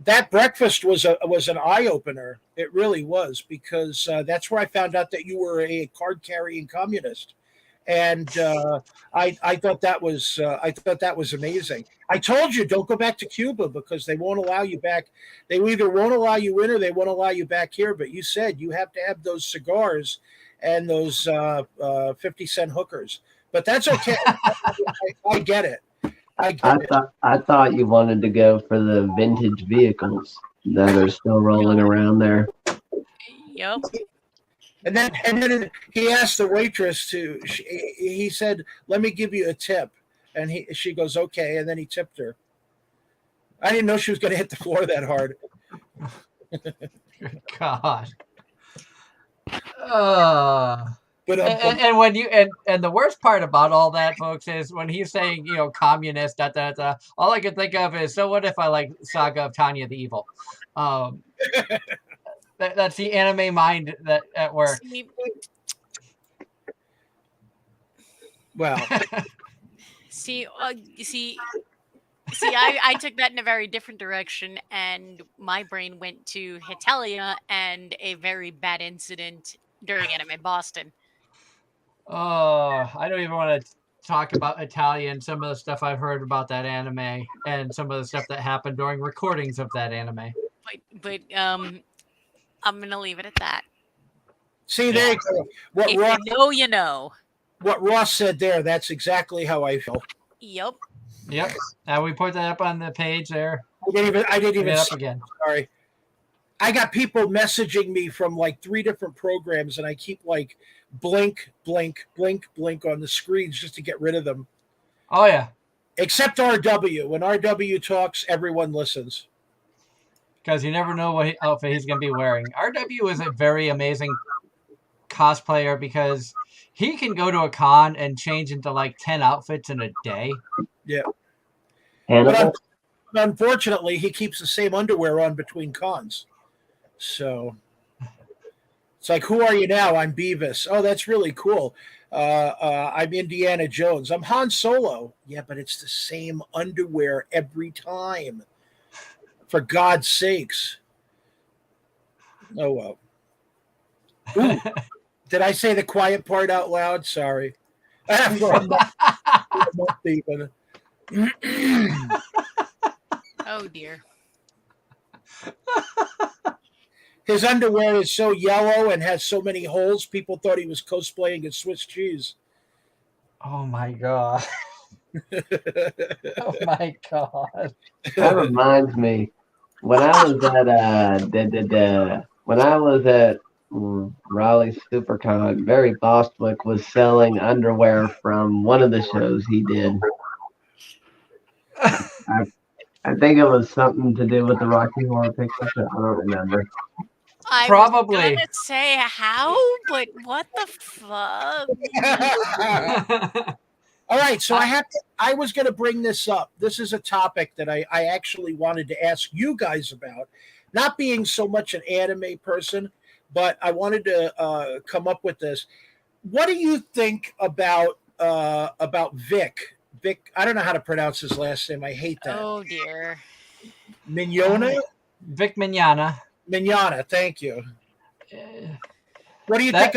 that breakfast was an eye opener. It really was, because that's where I found out that you were a card carrying communist, and I thought that was amazing. I told you, don't go back to Cuba because they won't allow you back. They either won't allow you in or they won't allow you back here. But you said you have to have those cigars and those 50-cent hookers. But that's okay. I get it.
I thought you wanted to go for the vintage vehicles that are still rolling around there.
Yep.
And then he asked the waitress he said, "Let me give you a tip," and she goes, "Okay," and then he tipped her. I didn't know she was going to hit the floor that hard.
God.
But
and when you and the worst part about all that, folks, is when he's saying communist, all I can think of is, so what if I like Saga of Tanya the Evil? That's the anime mind that at work.
See,
Well,
See, I took that in a very different direction, and my brain went to Hetalia and a very bad incident during Anime Boston.
Oh, I don't even want to talk about Italian, some of the stuff I've heard about that anime, and some of the stuff that happened during recordings of that anime.
But I'm gonna leave it at that.
see, there you go. What
If
Ross,
you know, you know.
what Ross said there, that's exactly how I feel.
Yep.
Yep. We put that up on the page there.
I didn't
Bring
even
it up
see,
again.
sorry. I got people messaging me from like 3 different programs, and I keep like blink, blink, blink, blink on the screens just to get rid of them.
Oh yeah,
Except RW. When RW talks, everyone listens.
because you never know what outfit he's going to be wearing. RW is a very amazing cosplayer because he can go to a con and change into like 10 outfits in a day.
Yeah.
Hannibal?
But unfortunately, he keeps the same underwear on between cons. So it's like, who are you now? I'm Beavis. Oh, that's really cool. I'm Indiana Jones. I'm Han Solo. Yeah, but it's the same underwear every time. For God's sakes. Oh, well. Ooh, did I say the quiet part out loud? Sorry. From even.
Oh dear.
His underwear is so yellow and has so many holes, people thought he was cosplaying as Swiss cheese.
Oh my god. Oh my god.
That reminds me, when I was at when I was at Raleigh SuperCon, Barry Bostwick was selling underwear from one of the shows he did. I think it was something to do with the Rocky Horror Picture Show. I don't remember.
I
Probably.
was gonna say how, but what the fuck?
All right, so I was going to bring this up. This is a topic that I actually wanted to ask you guys about. Not being so much an anime person, but I wanted to come up with this. What do you think about Vic? Vic, I don't know how to pronounce his last name. I hate that.
Oh dear.
Mignona?
Vic Mignogna.
Mignogna, thank you. What do you think?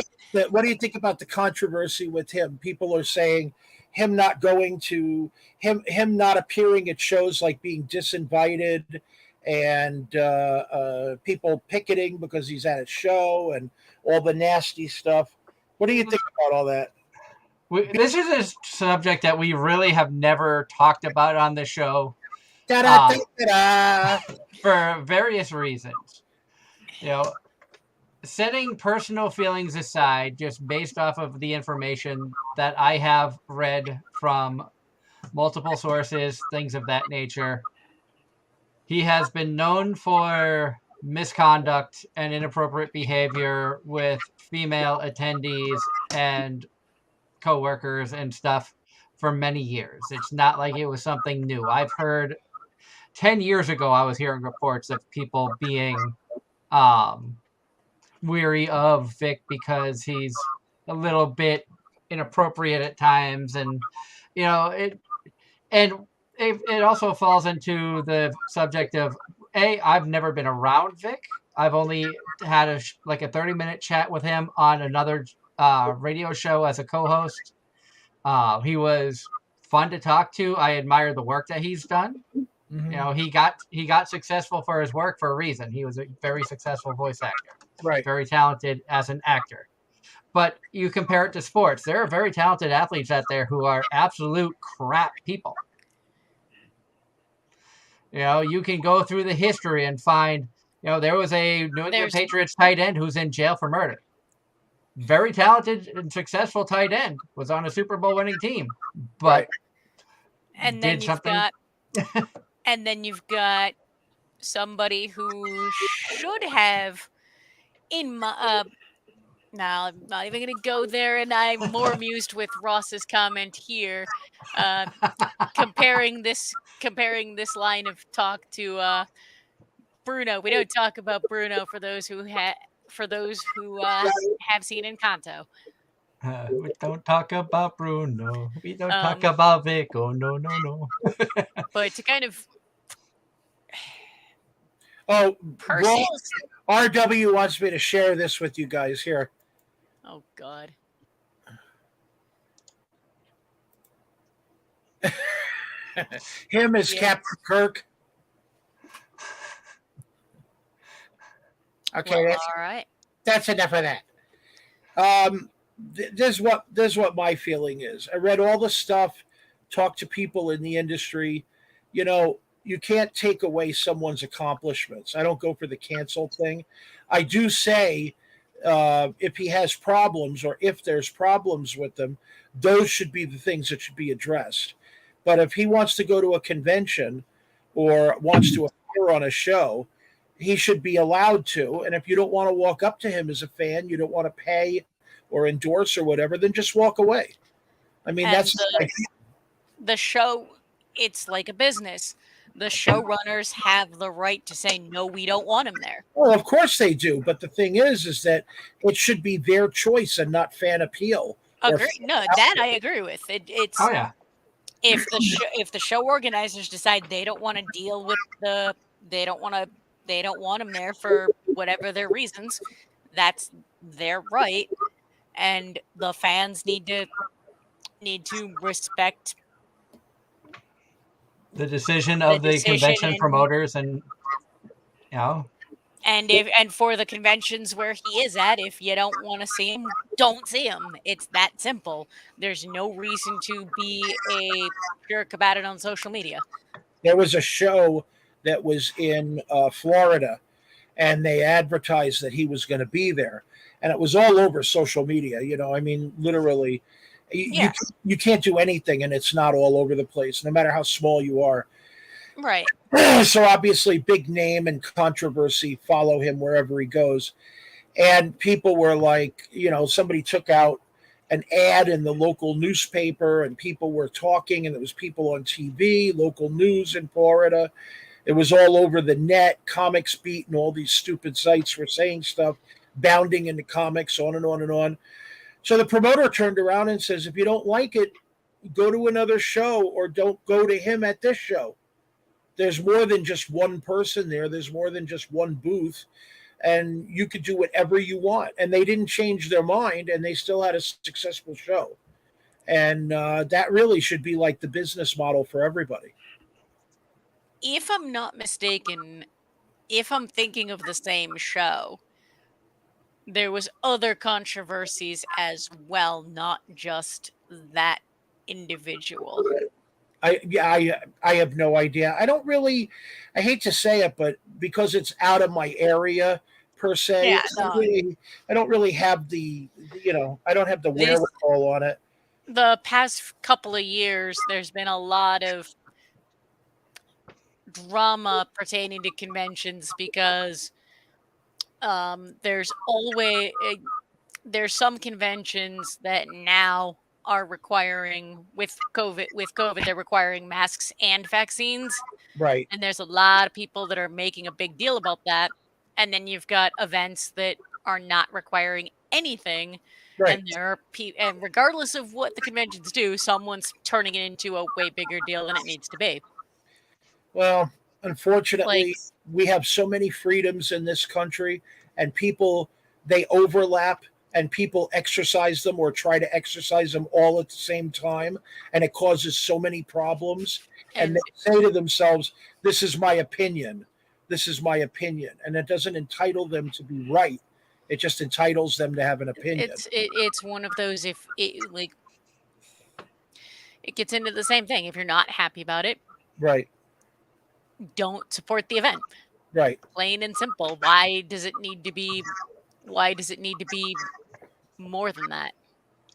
What do you think about the controversy with him? People are saying him not going to him not appearing at shows, like being disinvited, and people picketing because he's at a show and all the nasty stuff. What do you think about all that?
This is a subject that we really have never talked about on the show for various reasons. You know, setting personal feelings aside, just based off of the information that I have read from multiple sources, things of that nature, he has been known for misconduct and inappropriate behavior with female attendees and coworkers and stuff for many years. It's not like it was something new. I've heard 10 years ago, I was hearing reports of people being weary of Vic because he's a little bit inappropriate at times, and you know it also falls into the subject of I've never been around Vic. I've only had a 30-minute chat with him on another radio show as a co-host. He was fun to talk to. I admire the work that he's done. Mm-hmm. You know, he got successful for his work for a reason. He was a very successful voice actor.
Right.
Very talented as an actor. But you compare it to sports. There are very talented athletes out there who are absolute crap people. You know, you can go through the history and find, you know, there was a New England Patriots tight end who's in jail for murder. Very talented and successful tight end, was on a Super Bowl winning team, but
and then you've got somebody who should have now I'm not even going to go there, and I'm more amused with Ross's comment here, comparing this line of talk to Bruno. We don't talk about Bruno for those who have seen Encanto.
We don't talk about Bruno. We don't talk
Um,
about Vic. Oh, no.
but to kind of
Oh,
personal.
RW wants me to share this with you guys here.
Oh God.
Him as
Yeah.
Captain Kirk. Okay,
Well, all right.
that's enough of that. Um, this what my feeling is. I read all the stuff, talked to people in the industry. You know, you can't take away someone's accomplishments. I don't go for the cancel thing. I do say if he has problems or if there's problems with them, those should be the things that should be addressed. But if he wants to go to a convention or wants to appear on a show, he should be allowed to. And if you don't want to walk up to him as a fan, you don't want to pay or endorse or whatever, then just walk away. I mean,
And
that's
the show, it's like a business. The showrunners have the right to say no, we don't want him there.
well, of course they do. But the thing is that it should be their choice and not fan appeal.
Agree? No, that I agree with. It's
Oh, yeah.
if the show organizers decide they don't want to deal with they don't want him there for whatever their reasons, that's their right, and the fans need to respect
The decision of the
decision
convention
and-
promoters and, you know,
and for the conventions where he is at, if you don't want to see him, don't see him. It's that simple. There's no reason to be a jerk about it on social media.
There was a show that was in Florida, and they advertised that he was going to be there, and it was all over social media. You know, I mean, literally,
Yeah.
you can't do anything, and it's not all over the place, no matter how small you are.
Right.
So obviously, big name and controversy follow him wherever he goes, and people were like, you know, somebody took out an ad in the local newspaper, and people were talking, and there was people on TV, local news in Florida. It was all over the net, Comics Beat, and all these stupid sites were saying stuff, bounding into comics, on and on and on. So the promoter turned around and says, if you don't like it, go to another show or don't go to him at this show. There's more than just one person there. There's more than just one booth. And you could do whatever you want. And they didn't change their mind, and they still had a successful show. And that really should be like the business model for everybody.
If I'm not mistaken, if I'm thinking of the same show, there was other controversies as well, not just that individual.
I have no idea. I hate to say it, but because it's out of my area per se,
Yeah, no.
I don't really have I don't have the wherewithal on it.
The past couple of years, there's been a lot of drama pertaining to conventions because there's some conventions that now are requiring with COVID they're requiring masks and vaccines,
Right.
and there's a lot of people that are making a big deal about that. And then you've got events that are not requiring anything,
Right.
and and regardless of what the conventions do, someone's turning it into a way bigger deal than it needs to be.
Well, unfortunately,
Like,
we have so many freedoms in this country, and people, they overlap, and people exercise them or try to exercise them all at the same time, and it causes so many problems. And
and
they say to themselves, this is my opinion. This is my opinion. And it doesn't entitle them to be right. It just entitles them to have an opinion.
it's one of those, if it like it gets into the same thing. If you're not happy about it,
Right.
don't support the event.
Right.
Plain and simple. Why does it need to be more than that?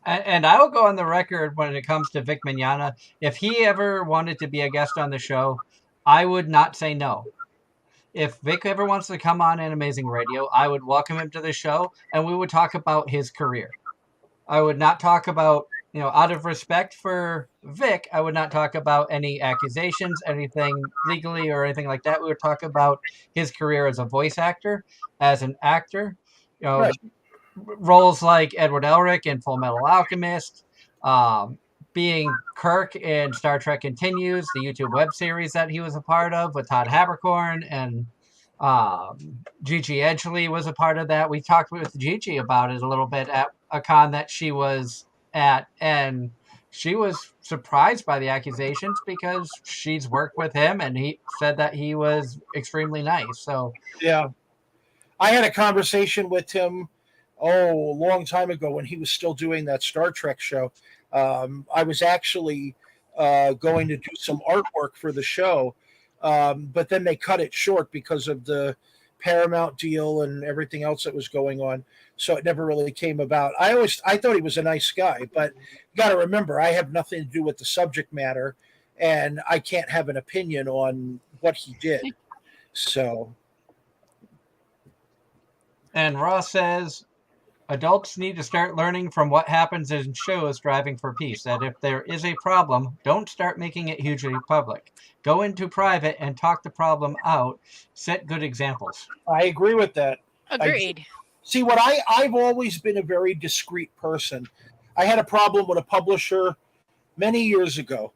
And I will go on the record when it comes to Vic Mignogna. If he ever wanted to be a guest on the show, I would not say no. If Vic ever wants to come on Anime-Zing Radio, I would welcome him to the show, and we would talk about his career. I would not talk about, out of respect for Vic, I would not talk about any accusations, anything legally or anything like that. We would talk about his career as a voice actor, as an actor.
Right.
roles like Edward Elric in Full Metal Alchemist, being Kirk in Star Trek Continues, the YouTube web series that he was a part of with Todd Haberkorn, and Gigi Edgley was a part of that. We talked with Gigi about it a little bit at a con that she was at, and she was surprised by the accusations because she's worked with him, and he said that he was extremely nice. So
Yeah. I had a conversation with him, a long time ago when he was still doing that Star Trek show. I was actually going to do some artwork for the show, but then they cut it short because of the Paramount deal and everything else that was going on. So it never really came about. I thought he was a nice guy, but you got to remember, I have nothing to do with the subject matter, and I can't have an opinion on what he did. So
And Ross says, adults need to start learning from what happens in shows driving for peace. That if there is a problem, don't start making it hugely public. Go into private and talk the problem out. Set good examples.
I agree with that.
Agreed.
See, I've always been a very discreet person. I had a problem with a publisher many years ago,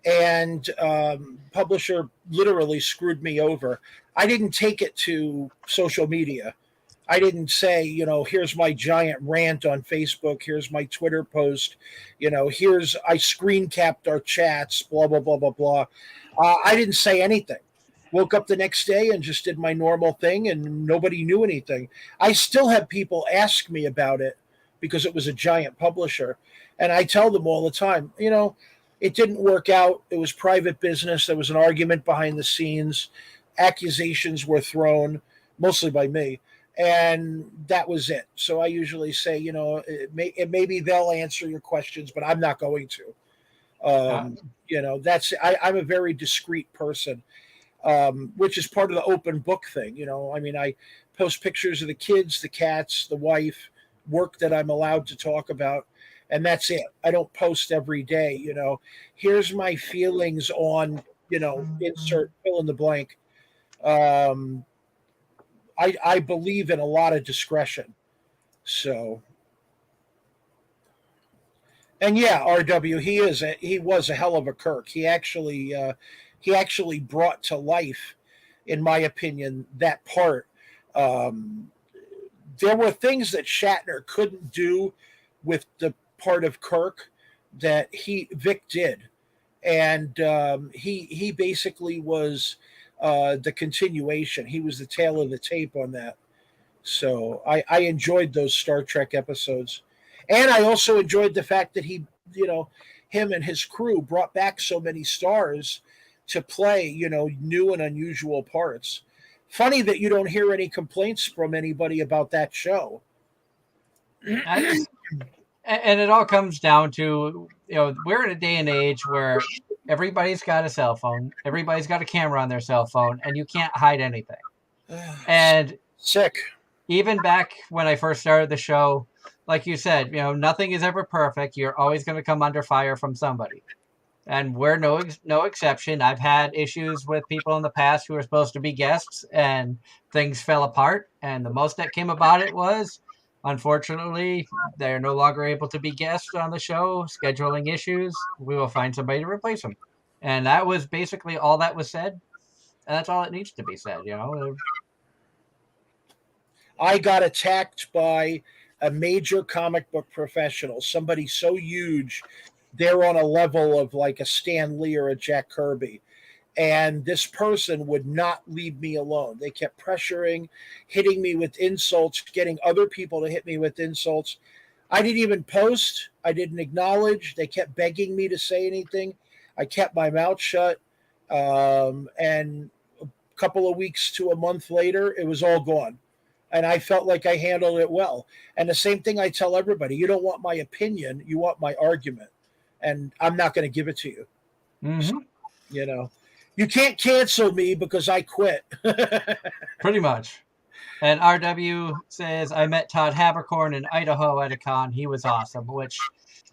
and publisher literally screwed me over. I didn't take it to social media. I didn't say, here's my giant rant on Facebook. Here's my Twitter post. I screen capped our chats, blah, blah, blah, blah, blah. I didn't say anything. Woke up the next day and just did my normal thing, and nobody knew anything. I still have people ask me about it because it was a giant publisher. And I tell them all the time, it didn't work out. It was private business. There was an argument behind the scenes. Accusations were thrown, mostly by me. And that was it. So I usually say, maybe they'll answer your questions, but I'm not going to. I'm a very discreet person, which is part of the open book thing. I post pictures of the kids, the cats, the wife, work that I'm allowed to talk about, and that's it. I don't post every day. Here's my feelings on, insert fill in the blank. I believe in a lot of discretion. So, and yeah, RW, he was a hell of a Kirk. He actually brought to life, in my opinion, that part. There were things that Shatner couldn't do with the part of Kirk that Vic did, and he basically was the continuation. He was the tail of the tape on that. So I enjoyed those Star Trek episodes. And I also enjoyed the fact that him and his crew brought back so many stars to play, new and unusual parts. Funny that you don't hear any complaints from anybody about that show.
And it all comes down to, we're in a day and age where everybody's got a cell phone, everybody's got a camera on their cell phone, and you can't hide anything. And
sick.
Even back when I first started the show, like you said, nothing is ever perfect. You're always going to come under fire from somebody. And we're no exception. I've had issues with people in the past who were supposed to be guests, and things fell apart. And the most that came about it was, unfortunately, they're no longer able to be guests on the show. Scheduling issues. We will find somebody to replace them. And that was basically all that was said. And that's all it needs to be said,
I got attacked by a major comic book professional, somebody so huge, they're on a level of like a Stan Lee or a Jack Kirby. And this person would not leave me alone. They kept pressuring, hitting me with insults, getting other people to hit me with insults. I didn't even post. I didn't acknowledge. They kept begging me to say anything. I kept my mouth shut. And a couple of weeks to a month later, it was all gone. And I felt like I handled it well. And the same thing I tell everybody, you don't want my opinion, you want my argument. And I'm not going to give it to you.
Mm-hmm.
So, you can't cancel me because I quit.
Pretty much. And RW says, I met Todd Haberkorn in Idaho at a con. He was awesome, which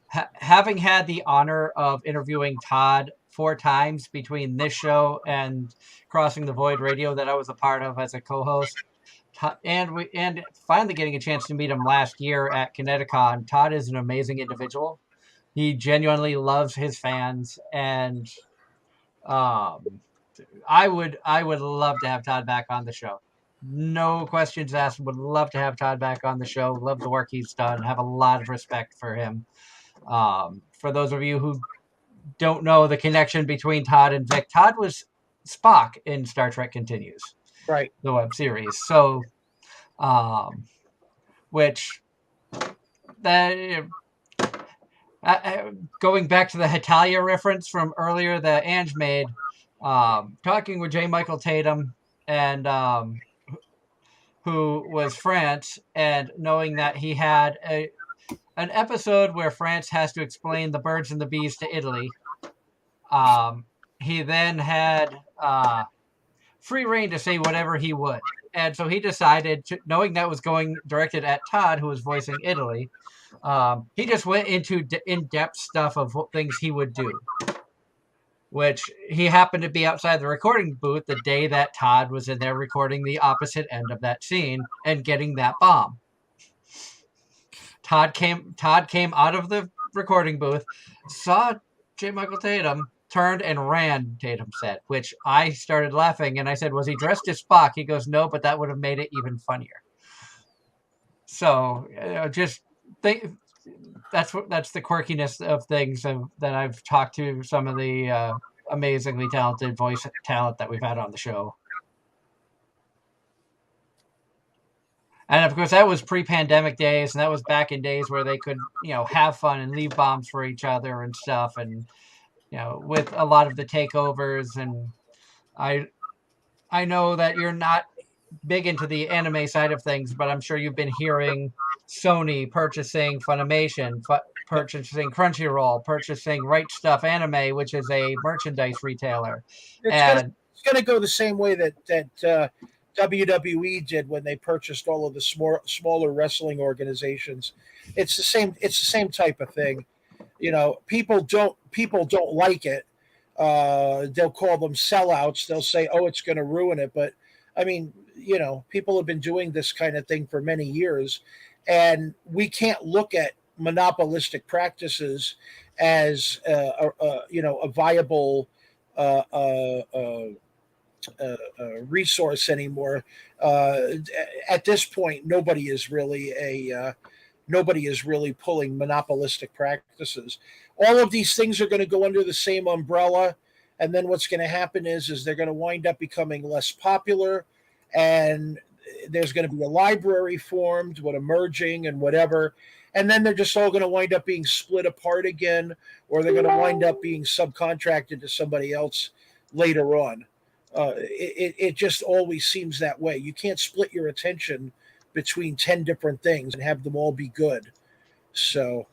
having had the honor of interviewing Todd 4 times between this show and Crossing the Void Radio that I was a part of as a co-host, and finally getting a chance to meet him last year at Kineticon. Todd is an amazing individual. He genuinely loves his fans, and um, I would love to have Todd back on the show. No questions asked. Would love to have Todd back on the show. Love the work he's done. Have a lot of respect for him. For those of you who don't know the connection between Todd and Vic, Todd was Spock in Star Trek Continues,
Right.
the web series. So, which that going back to the Hetalia reference from earlier that Ange made, talking with J. Michael Tatum and who was France, and knowing that he had an episode where France has to explain the birds and the bees to Italy. He then had free reign to say whatever he would. And so he decided, knowing that was going directed at Todd, who was voicing Italy, he just went into in-depth stuff of what things he would do, which he happened to be outside the recording booth the day that Todd was in there recording the opposite end of that scene and getting that bomb. Todd came out of the recording booth, saw J. Michael Tatum, turned and ran, Tatum said, which I started laughing, and I said, was he dressed as Spock? He goes, no, but that would have made it even funnier. So just think that's the quirkiness of things that I've talked to some of the amazingly talented voice talent that we've had on the show. And of course, that was pre-pandemic days, and that was back in days where they could, have fun and leave bombs for each other and stuff. And with a lot of the takeovers, and I know that you're not big into the anime side of things, but I'm sure you've been hearing Sony purchasing Funimation, purchasing Crunchyroll, purchasing Right Stuff Anime, which is a merchandise retailer.
It's going to go the same way that WWE did when they purchased all of the smaller wrestling organizations. It's the same type of thing. People don't like it. They'll call them sellouts. They'll say, "Oh, it's going to ruin it." But I mean, people have been doing this kind of thing for many years, and we can't look at monopolistic practices as a viable resource anymore. At this point, nobody is really pulling monopolistic practices. All of these things are going to go under the same umbrella, and then what's going to happen is they're going to wind up becoming less popular, and there's going to be a library formed with a merging and whatever, and then they're just all going to wind up being split apart again, or they're going to wind up being subcontracted to somebody else later on. It just always seems that way. You can't split your attention between 10 different things and have them all be good. So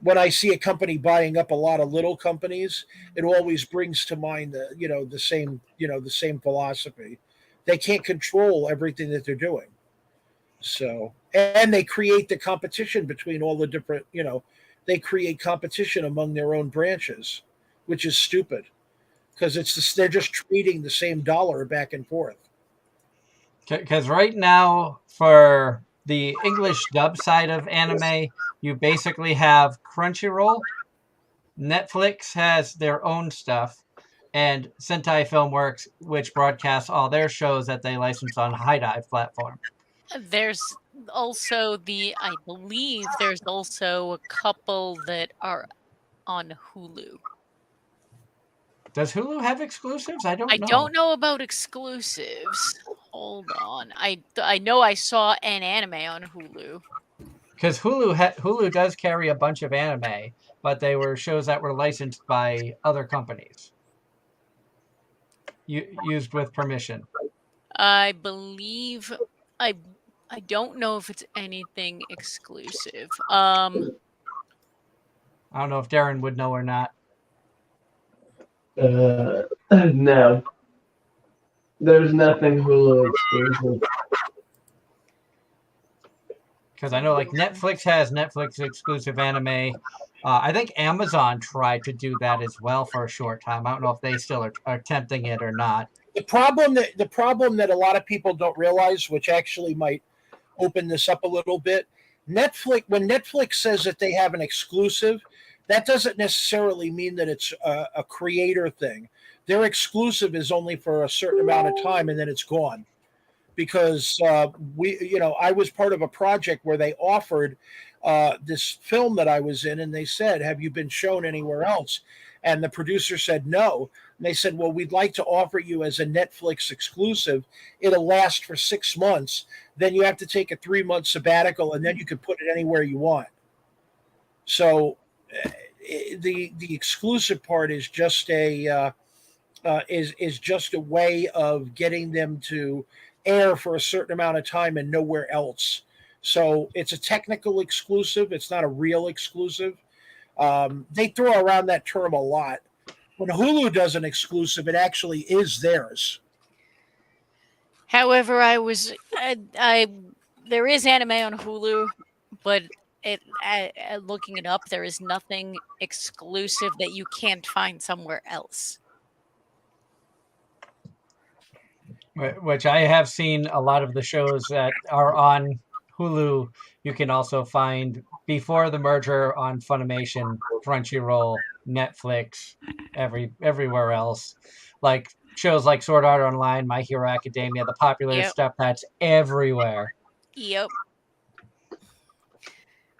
when I see a company buying up a lot of little companies, it always brings to mind the same philosophy. They can't control everything that they're doing. So, and they create the competition between all the different, they create competition among their own branches, which is stupid, because they're just trading the same dollar back and forth.
Because right now, for the English dub side of anime, you basically have Crunchyroll, Netflix has their own stuff, and Sentai Filmworks, which broadcasts all their shows that they license on High Dive platform.
There's also I believe there's also a couple that are on Hulu.
Does Hulu have exclusives? I don't know.
I don't know about exclusives. Hold on. I know I saw an anime on Hulu.
Because Hulu does carry a bunch of anime, but they were shows that were licensed by other companies, used with permission.
I believe I don't know if it's anything exclusive.
I don't know if Darren would know or not.
No. There's nothing Hulu exclusive.
Because I know, like, Netflix has Netflix exclusive anime. I think Amazon tried to do that as well for a short time. I don't know if they still are attempting it or not.
the problem that a lot of people don't realize, which actually might open this up a little bit, when Netflix says that they have an exclusive, that doesn't necessarily mean that it's a creator thing. Their exclusive is only for a certain amount of time and then it's gone. Because I was part of a project where they offered this film that I was in, and they said, "Have you been shown anywhere else?" And the producer said no. And they said, "Well, we'd like to offer you as a Netflix exclusive. It'll last for 6 months. Then you have to take a 3-month sabbatical, and then you can put it anywhere you want." So the exclusive part is just is just a way of getting them to air for a certain amount of time and nowhere else. So it's a technical exclusive. It's not a real exclusive. They throw around that term a lot. When Hulu does an exclusive, it actually is theirs.
However, there is anime on Hulu, but looking it up, there is nothing exclusive that you can't find somewhere else.
Which I have seen a lot of the shows that are on Hulu. You can also find before the merger on Funimation, Crunchyroll, Netflix, everywhere else. Like shows like Sword Art Online, My Hero Academia, the popular
Yep.
stuff that's everywhere.
Yep.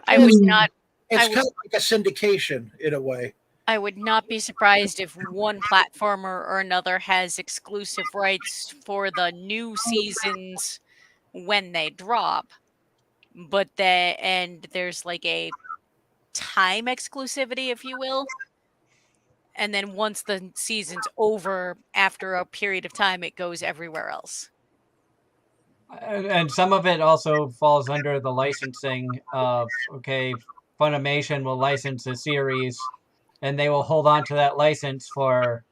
I would not.
It's kind of like a syndication in a way.
I would not be surprised if one platform or another has exclusive rights for the new seasons when they drop, but there's like a time exclusivity, if you will. And then once the season's over, after a period of time, it goes everywhere else.
And some of it also falls under the licensing of, okay, Funimation will license a series and they will hold on to that license for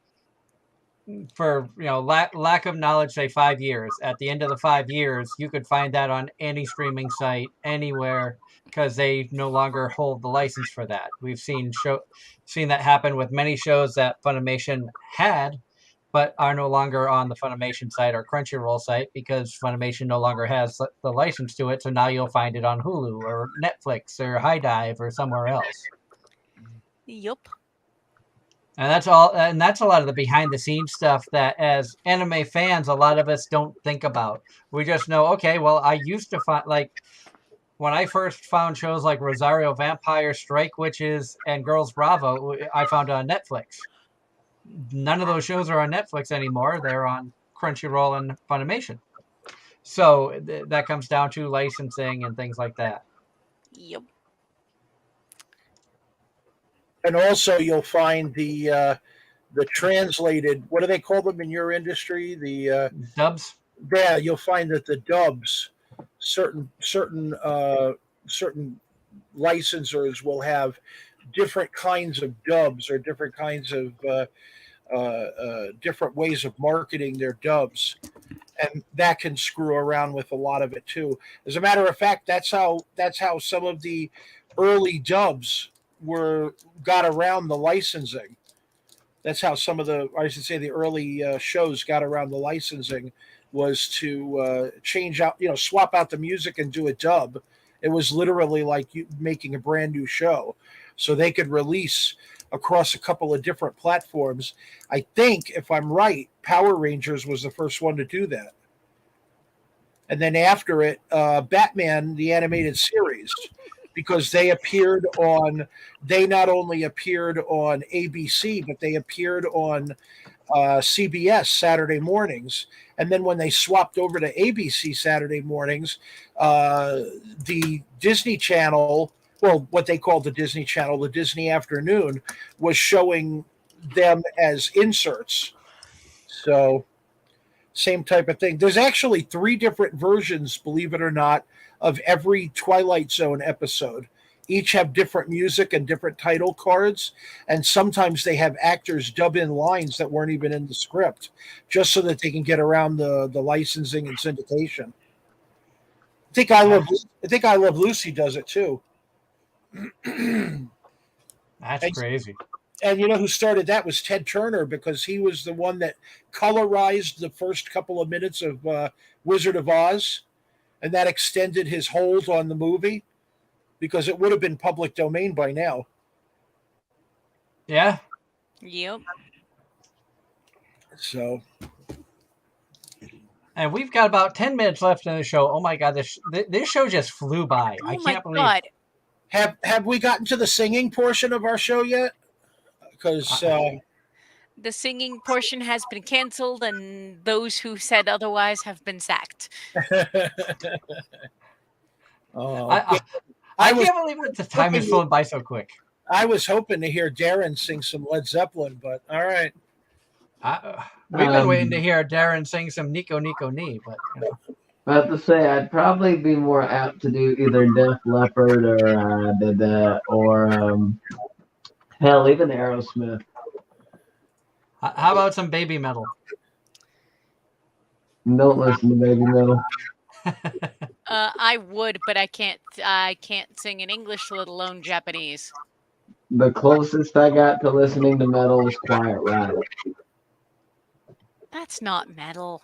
lack of knowledge, say 5 years. At the end of the 5 years, you could find that on any streaming site anywhere because they no longer hold the license for that. We've seen that happen with many shows that Funimation had, but are no longer on the Funimation site or Crunchyroll site because Funimation no longer has the license to it. So now you'll find it on Hulu or Netflix or High Dive or somewhere else.
Yup.
And that's all. And that's a lot of the behind the scenes stuff that, as anime fans, a lot of us don't think about. We just know, okay, well, I used to find, like, when I first found shows like Rosario Vampire, Strike Witches, and Girls Bravo, I found on Netflix. None of those shows are on Netflix anymore. They're on Crunchyroll and Funimation. So that comes down to licensing and things like that.
Yep.
And also, you'll find the translated. What do they call them in your industry? The
dubs.
Yeah, you'll find that the dubs, certain licensors will have different kinds of dubs or different kinds of different ways of marketing their dubs, and that can screw around with a lot of it too. As a matter of fact, that's how some of the early dubs got around the licensing. That's how some of the early shows got around the licensing, was to change out, swap out the music and do a dub. It was literally like you making a brand new show, so they could release across a couple of different platforms. I think, if I'm right, Power Rangers was the first one to do that. And then after it, Batman, the animated series, because they not only appeared on ABC, but they appeared on CBS Saturday mornings. And then when they swapped over to ABC Saturday mornings, the Disney Channel, well, what they called the Disney Channel, the Disney Afternoon, was showing them as inserts. So same type of thing. There's actually 3 different versions, believe it or not, of every Twilight Zone episode. Each have different music and different title cards, and sometimes they have actors dub in lines that weren't even in the script, just so that they can get around the licensing and syndication. I think I Love Lucy does it too.
That's crazy.
And you know who started that was Ted Turner, because he was the one that colorized the first couple of minutes of Wizard of Oz, and that extended his hold on the movie because it would have been public domain by now.
Yeah.
Yep.
So,
and we've got about 10 minutes left in the show. Oh my God, this show just flew by.
Oh
I
my
can't believe.
God.
have we gotten to the singing portion of our show yet? Because
the singing portion has been canceled, and those who said otherwise have been sacked.
I
can't believe that the time has flown by so quick.
I was hoping to hear Darren sing some Led Zeppelin, but all right.
We've been waiting to hear Darren sing some Nico Nico Ni, but you know.
I have to say, I'd probably be more apt to do either Def Leppard or hell, even Aerosmith.
How about some baby metal?
Don't listen to baby metal.
I would, but I can't sing in English, let alone Japanese.
The closest I got to listening to metal was Quiet Riot.
That's not metal.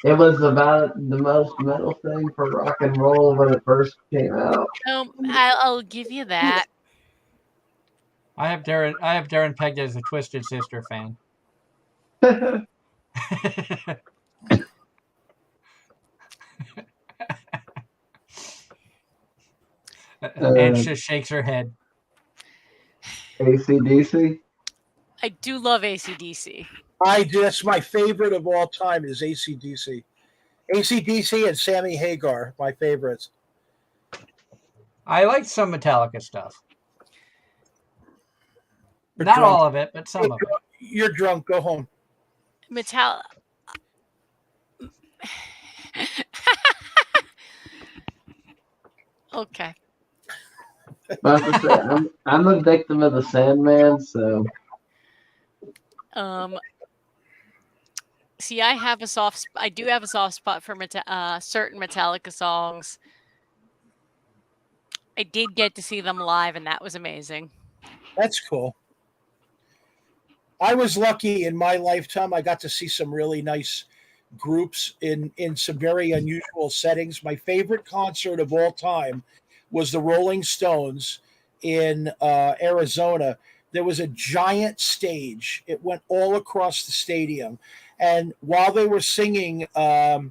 It was about the most metal thing for rock and roll when it first came out.
I'll give you that.
I have Darren pegged as a Twisted Sister fan. And she shakes her head.
AC/DC?
I do love AC/DC.
I do. That's my favorite of all time is AC/DC. AC/DC and Sammy Hagar, my favorites.
I like some Metallica stuff.
You're
Not
drunk.
all of it, but some of it.
You're drunk. Go home.
Okay.
I'm a victim of the Sandman, so.
See, I do have a soft spot for certain Metallica songs. I did get to see them live, and that was amazing.
That's cool. I was lucky in my lifetime. I got to see some really nice groups in some very unusual settings. My favorite concert of all time was the Rolling Stones in Arizona. There was a giant stage. It went all across the stadium. And while they were singing Honky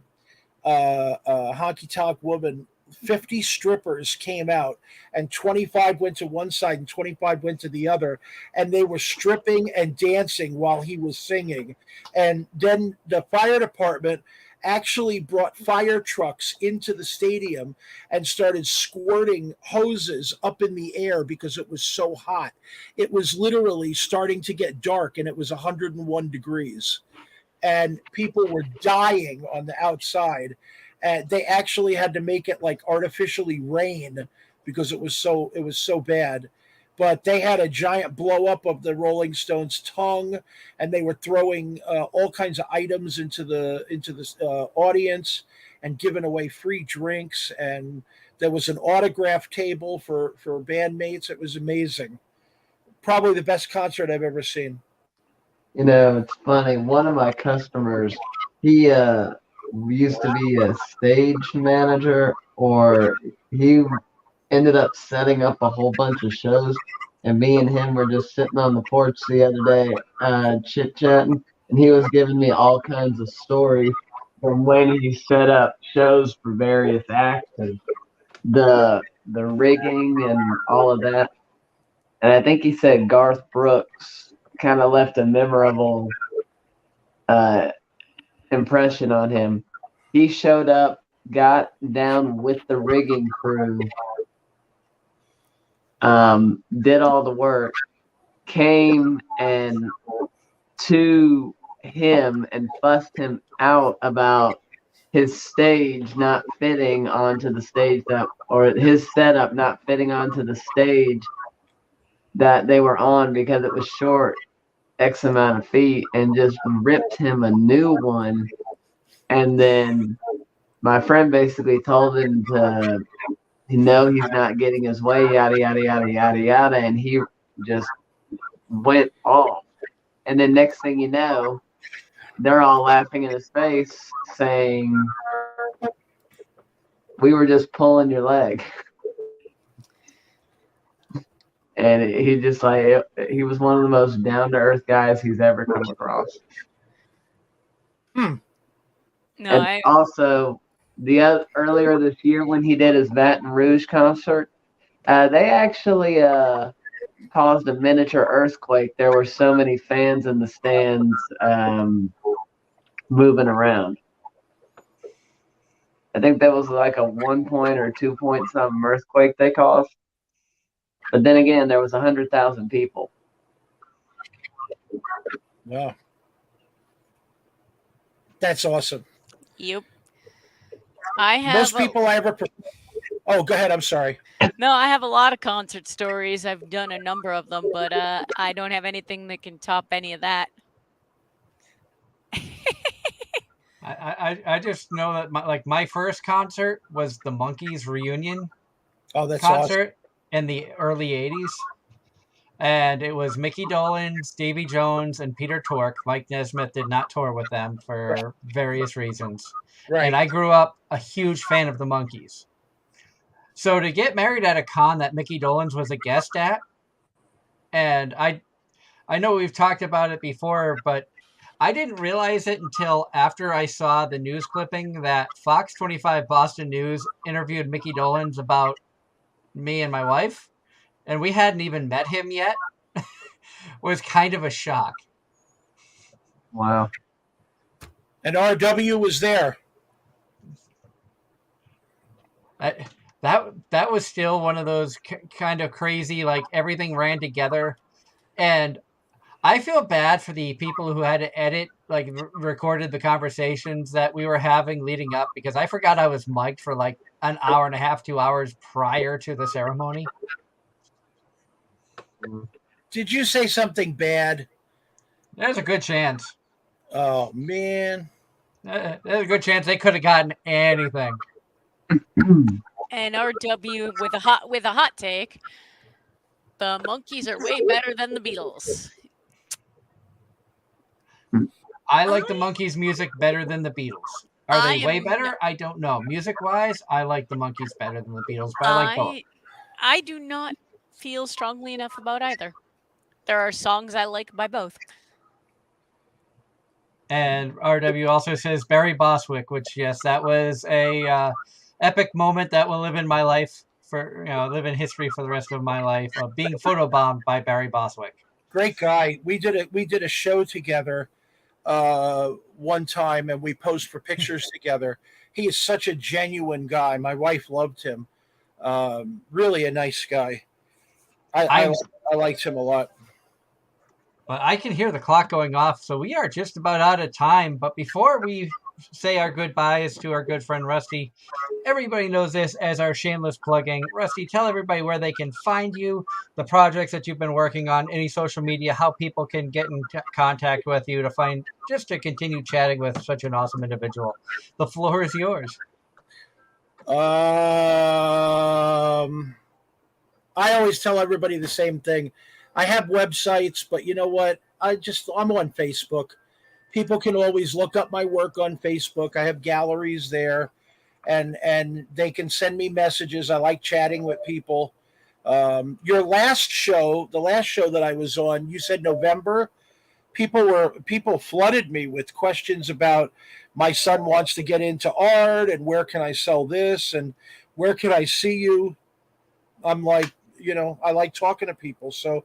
Tonk Woman, 50 strippers came out, and 25 went to one side and 25 went to the other, and they were stripping and dancing while he was singing. And then the fire department actually brought fire trucks into the stadium and started squirting hoses up in the air because it was so hot. It was literally starting to get dark, and it was 101 degrees. And people were dying on the outside. And they actually had to make it like artificially rain because it was so bad. But they had a giant blow up of the Rolling Stones' tongue, and they were throwing all kinds of items into the audience and giving away free drinks. And there was an autograph table for bandmates. It was amazing. Probably the best concert I've ever seen.
You know, it's funny. One of my customers, he used to be a stage manager, or he ended up setting up a whole bunch of shows, and me and him were just sitting on the porch the other day chit-chatting, and he was giving me all kinds of stories from when he set up shows for various acts and the rigging and all of that. And I think he said Garth Brooks kind of left a memorable impression on him. He showed up, got down with the rigging crew, did all the work, came and to him and fussed him out about his stage not fitting onto the stage or his setup not fitting onto the stage that they were on because it was short X amount of feet, and just ripped him a new one. And then my friend basically told him to know he's not getting his way, yada, yada, yada, yada, yada. And he just went off. And then next thing you know, they're all laughing in his face, saying, "We were just pulling your leg." And he just like he was one of the most down to earth guys he's ever come across.
Hmm.
No,
And also, earlier this year when he did his Baton Rouge concert, they actually caused a miniature earthquake. There were so many fans in the stands moving around. I think that was like a 1 point or 2 point something earthquake they caused. But then again, there was 100,000 people.
Wow. That's awesome.
Yep. I have
Most people I ever. Oh, go ahead. I'm sorry.
No, I have a lot of concert stories. I've done a number of them, but I don't have anything that can top any of that.
I just know that my first concert was the Monkees reunion
Oh, that's
concert in the early 80s. And it was Mickey Dolenz, Davy Jones, and Peter Tork. Mike Nesmith did not tour with them for various reasons.
awesome. Right.
And I grew up a huge fan of the Monkees. So to get married at a con that Mickey Dolenz was a guest at, and I know we've talked about it before, but I didn't realize it until after I saw the news clipping that Fox 25 Boston News interviewed Mickey Dolenz about me and my wife, and we hadn't even met him yet. Was kind of a shock.
Wow.
And RW was there.
That was still one of those kind of crazy, like everything ran together. And I feel bad for the people who had to edit, like recorded the conversations that we were having leading up, because I forgot I was mic'd for like an hour and a half, 2 hours prior to the ceremony.
Did you say something bad?
There's a good chance.
Oh, man.
There's a good chance they could have gotten anything.
And RW with a hot take. The Monkees are way better than the Beatles.
I like the Monkees' music better than the Beatles. Are they way better? I don't know. Music-wise, I like the Monkees better than the Beatles, but I like both.
I do not feel strongly enough about either. There are songs I like by both.
And RW also says Barry Bostwick, which, yes, that was a epic moment that will live in my life live in history for the rest of my life, of being photobombed by Barry Bostwick.
Great guy. We did a show together one time, and we posed for pictures together. He is such a genuine guy. My wife loved him. Really a nice guy. I liked him a lot.
But I can hear the clock going off, so we are just about out of time. But before we say our goodbyes to our good friend Rusty, everybody knows this as our shameless plugging. Rusty, tell everybody where they can find you, the projects that you've been working on, any social media, how people can get in contact with you to continue chatting with such an awesome individual. The floor is yours.
I always tell everybody the same thing. I have websites, but you know what? I'm on Facebook. People can always look up my work on Facebook. I have galleries there, and they can send me messages. I like chatting with people. Your last show, the last show that I was on, you said November. People flooded me with questions about my son wants to get into art and where can I sell this and where can I see you? I'm like, I like talking to people. So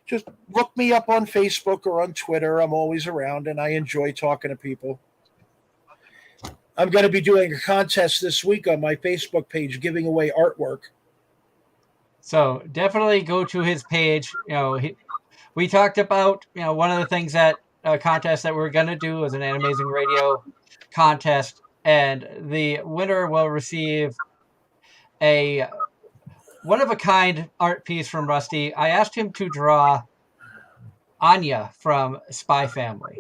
just look me up on Facebook or on Twitter. I'm always around and I enjoy talking to people. I'm going to be doing a contest this week on my Facebook page, giving away artwork.
So definitely go to his page. We talked about, one of the things that contest that we're going to do is an Anime-Zing radio contest, and the winner will receive a one-of-a-kind art piece from Rusty. I asked him to draw Anya from Spy Family.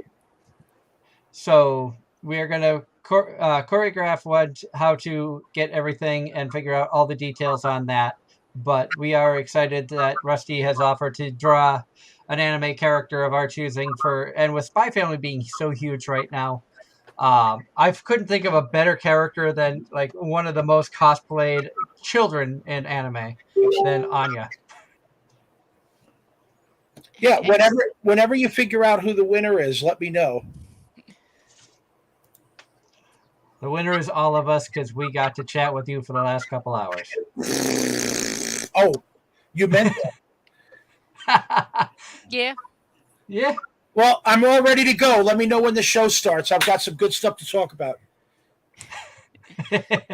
So we are going to choreograph how to get everything and figure out all the details on that. But we are excited that Rusty has offered to draw an anime character of our choosing and with Spy Family being so huge right now, I couldn't think of a better character than like one of the most cosplayed children in anime than Anya.
Yeah, whenever you figure out who the winner is, let me know.
The winner is all of us because we got to chat with you for the last couple hours.
Oh, you meant that.
Yeah.
Yeah.
Well, I'm all ready to go. Let me know when the show starts. I've got some good stuff to talk about.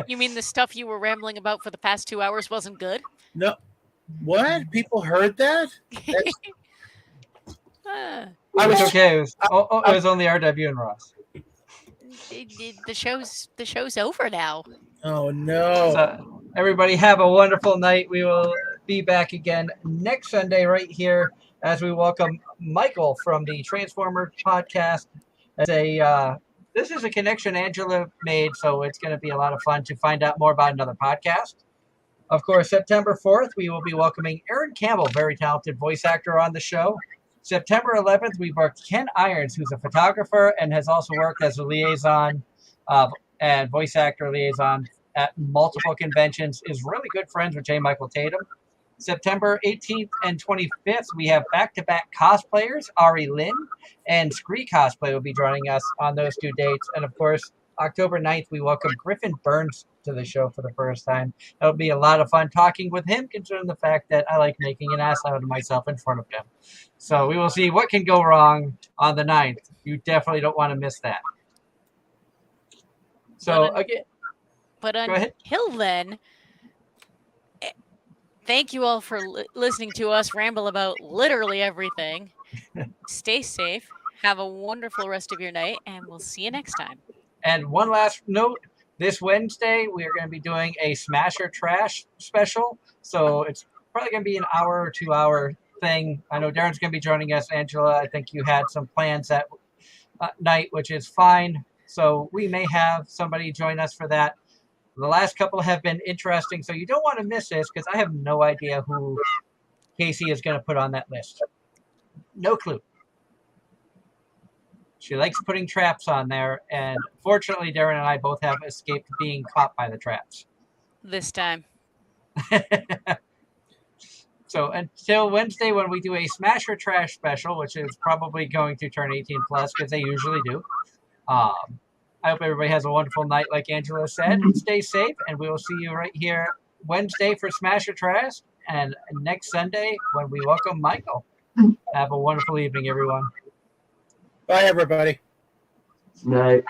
You mean the stuff you were rambling about for the past 2 hours wasn't good?
No, what? People heard that?
Uh,
It's okay. It was only RW and Ross.
the show's over now.
Oh no!
So everybody have a wonderful night. We will be back again next Sunday right here as we welcome Michael from the Transformer podcast. This is a connection Angela made, so it's going to be a lot of fun to find out more about another podcast. Of course, September 4th, we will be welcoming Aaron Campbell, very talented voice actor, on the show. September 11th, we booked Ken Irons, who's a photographer and has also worked as a liaison and voice actor liaison at multiple conventions, is really good friends with J. Michael Tatum. September 18th and 25th, we have back-to-back cosplayers. Ari Lynn and Scree Cosplay will be joining us on those two dates. And, of course, October 9th, we welcome Griffin Burns to the show for the first time. It'll be a lot of fun talking with him, considering the fact that I like making an ass out of myself in front of him. So we will see what can go wrong on the 9th. You definitely don't want to miss that. So, again,
but
go ahead.
Until then, thank you all for listening to us ramble about literally everything. Stay safe. Have a wonderful rest of your night, and we'll see you next time.
And one last note, this Wednesday, we are going to be doing a Smash or Trash special. So it's probably going to be an hour or 2 hour thing. I know Darren's going to be joining us. Angela, I think you had some plans that night, which is fine. So we may have somebody join us for that. The last couple have been interesting, so you don't want to miss this because I have no idea who Casey is going to put on that list. No clue. She likes putting traps on there, and fortunately, Darren and I both have escaped being caught by the traps.
This time.
So until Wednesday when we do a Smash or Trash special, which is probably going to turn 18 plus because they usually do. I hope everybody has a wonderful night, like Angela said. Stay safe, and we will see you right here Wednesday for Smash or Trash, and next Sunday when we welcome Michael. Have a wonderful evening, everyone.
Bye, everybody.
Night.